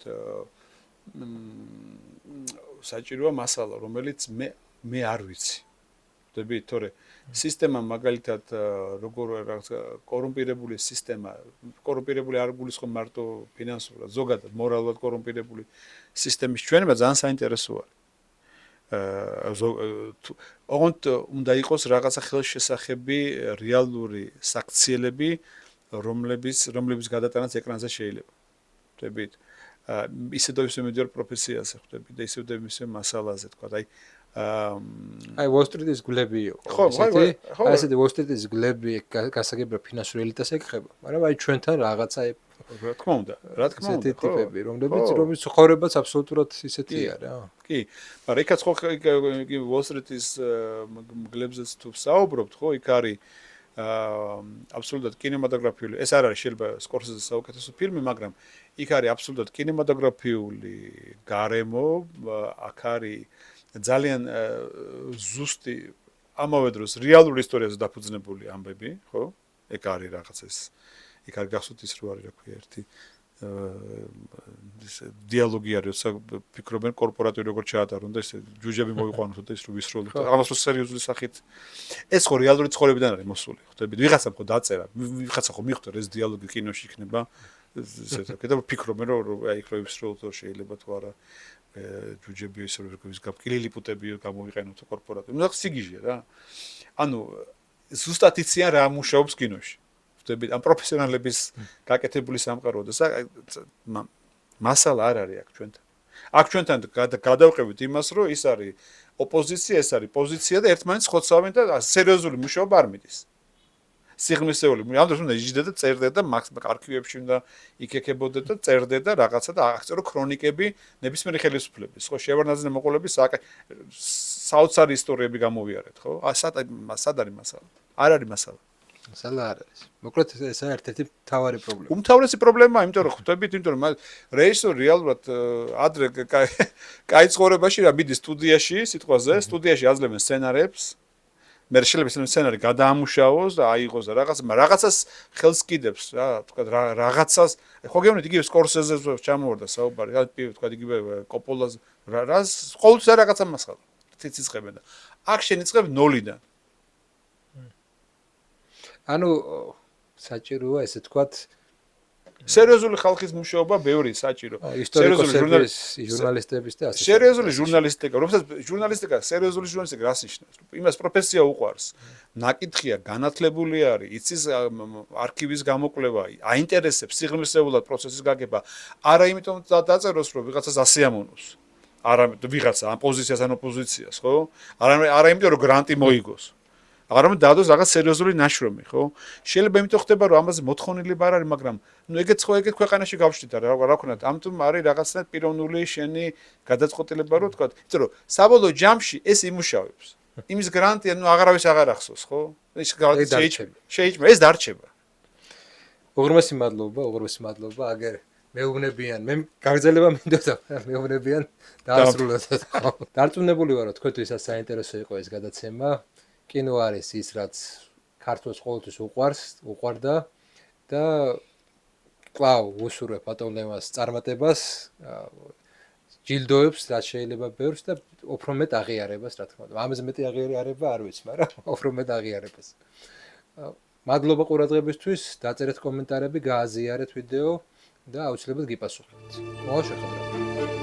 B: საჭიროა მასალა, რომელიც მე არ ვიცი. ხდები, თორე სისტემა მაგალითად როგორ რაღაც კორუმპირებული სისტემა, კორუმპირებული არ გულისხმობ მარტო ფინანსურად, ზოგადად მორალურად კორუმპირებული სისტემის ჩვენება ძალიან საინტერესოა. ოღონდ უნდა იყოს რაღაცა ხელშესახები, რეალური საქციელები, რომლების გადატანაც ეკრანზე შეიძლება. ხდებით? ისე და ისე მედიარ პროფესიაზე ხდები და ისე და ისე მასალაზე თქვა.
A: აი Wall Street-ის გლები იყო.
B: ხო,
A: აი ესეთი Wall Street-ის გლები გასაგებია ფინანსურ ელიტას ეკრება, მაგრამ აი ჩვენთან რაღაცა
B: რა თქმა უნდა,
A: ესეთი ტიპები, რომლებიც ცხოვრებაც აბსოლუტურად ისეთია რა.
B: კი, მაგრამ იქაც ხო Wall Street-ის გლებზეც თუ საუბრობთ, ხო, იქ არის აბსოლუტურად კინემატოგრაფიული, ეს არ არის შეიძლება სკორსეზეს საუკეთესო ფილმი, მაგრამ იქ არის აბსოლუტურად კინემატოგრაფიული გარემო, აქ არის ძალიან ზუსტი ამავე დროს რეალური ისტორიაზე დაფუძნებული ამბები, ხო? ეგ არის რაღაც ეს. იქ არის გახსოვთ ის რო არის, რა ქვია, ერთი დიალოგი არის, როცა ფიქრობენ კორპორატივი როგორ ჩაატარონ და ეს ჯუჯები მოიყვანოთ და ის რო ვისროლოთ. ამას რო სერიოზული სახით ეს ხო რეალური ცხოვრებიდან არის მოსული, ხვდებით? ვიღაცამ ხო დაწერა, ვიღაცა ხო მიხვდა ეს დიალოგი კინოში იქნება. ესეც და ფიქრობენ რომ აი იქ რო ვისროლოთ შეიძლება თუ არა. ჯუჯები ისე როგორ გაფკილი ლიპუტები გამოვიყენოთ კორპორატები. ნუ სიგიჟე რა. ანუ ზუსტად იციან რა მუშაობს კინოში. ვთქვი, ამ პროფესიონალების გაკეთებული სამყარო და მასალა არ არის აქ ჩვენთან. აქ ჩვენთან გადავყევით იმას, რომ ის არის ოპოზიცია, ეს არის პოზიცია და ერთმანეთს ხოცავენ და სერიოზული მუშაობა არ მიდის. სიღრმისეული. ამ დროს უნდა იჯდე და წერდე და არქივებში უნდა იქეკებოდე და წერდე და რაღაცა და აღწერო ქრონიკები ნებისმიერი ხელისუფლების. ხო, შევარდნაძე მოყოლების საოცარი ისტორიები გამოვიარეთ, ხო? სად არის მასალა? არ არის მასალა.
A: მასალა არ არის. მოკლედ ეს ერთ-ერთი მთავარი პრობლემა.
B: უმთავრესი პრობლემაა, იმიტომ რომ ხვდებით, იმიტომ რომ რეჟისორი რეალურად ადრე კაი ცხოვრებაში რა მიდის სტუდიაში, სიტყვაზე, სტუდიაში აძლევენ სცენარებს. მე შეიძლება ეს სცენარი გადაამუშავოს და აიღოს და რაღაცას ხელს კიდებს რა, თქვა რაღაცას. ხო გეუბნით იგივე სკორსეზეს ჩამოვარდა საუბარი, რა თქვა იგივე კოპოლას რას ყოველთვის რაღაცა მასალა. ციციცხებენ და აქ შენიწყებ ნოლიდან.
A: ანუ საჭიროა ესე თქვათ
B: სერიოზული ხალხის მუშაობა ბევრი საჭირო.
A: ისტორიკოსების, ჟურნალისტების და ასე.
B: სერიოზული ჟურნალისტიკა, რომელსაც ჟურნალისტიკა, სერიოზული ჟურნალისტიკა რას ნიშნავს? იმას პროფესია უყვარს. ნაკითხია, განათლებული არის, იცის არქივის გამოკვლევა, აინტერესებს სიღრმისეულად პროცესის გაგება. არა იმიტომ დაწეროს, რომ ვიღაცას ასიამონოს. არა ვიღაცა ამ პოზიციას ან ოპოზიციას, ხო? არა იმიტომ რომ გრანტი მოიგოს. არამედ დაადოს რაღაც სერიოზული ნაშრომი, ხო? შეიძლება იმიტომ ხდება, რომ ამაზე მოთხოვნილება არ არის, მაგრამ ნუ ეგეც ქვეყანაში გავშლით რა ვქნათ. ამიტომ არის რაღაცნაირად პიროვნული შენი გადაწყვეტილება, რომ თქვა, იმიტომ რომ საბოლოო ჯამში ეს იმუშავებს. იმის გრანტია ნუ აღარავის აღარ ახსოვს, ხო? შეიძლება ეს დარჩება.
A: უღრმესი მადლობა, აგერ მეუბნებიან. მე გაგრძელება მინდოდა, მეუბნებიან დაასრულოთ, ხო? დარწმუნებული ვარ, რომ თქვენთვის საინტერესო იყო ეს გადაცემა. კინო არის ის, რაც ქართულს ყოველთვის უყვარდა და კვლავ უსურვებ ბატონლემას წარმატებას, ჯილდოებს, რაც შეიძლება ბევრს და უფრო მეტ აღიარებას, რა თქმა უნდა. ამაზე მეტი აღიარება არ ვიცი, მაგრამ უფრო მეტ აღიარებას. მადლობა ყურადღებისთვის, დაწერეთ კომენტარები, გააზიარეთ ვიდეო და აუცილებლად გიპასუხებთ. მოვა შეხვედრამდე.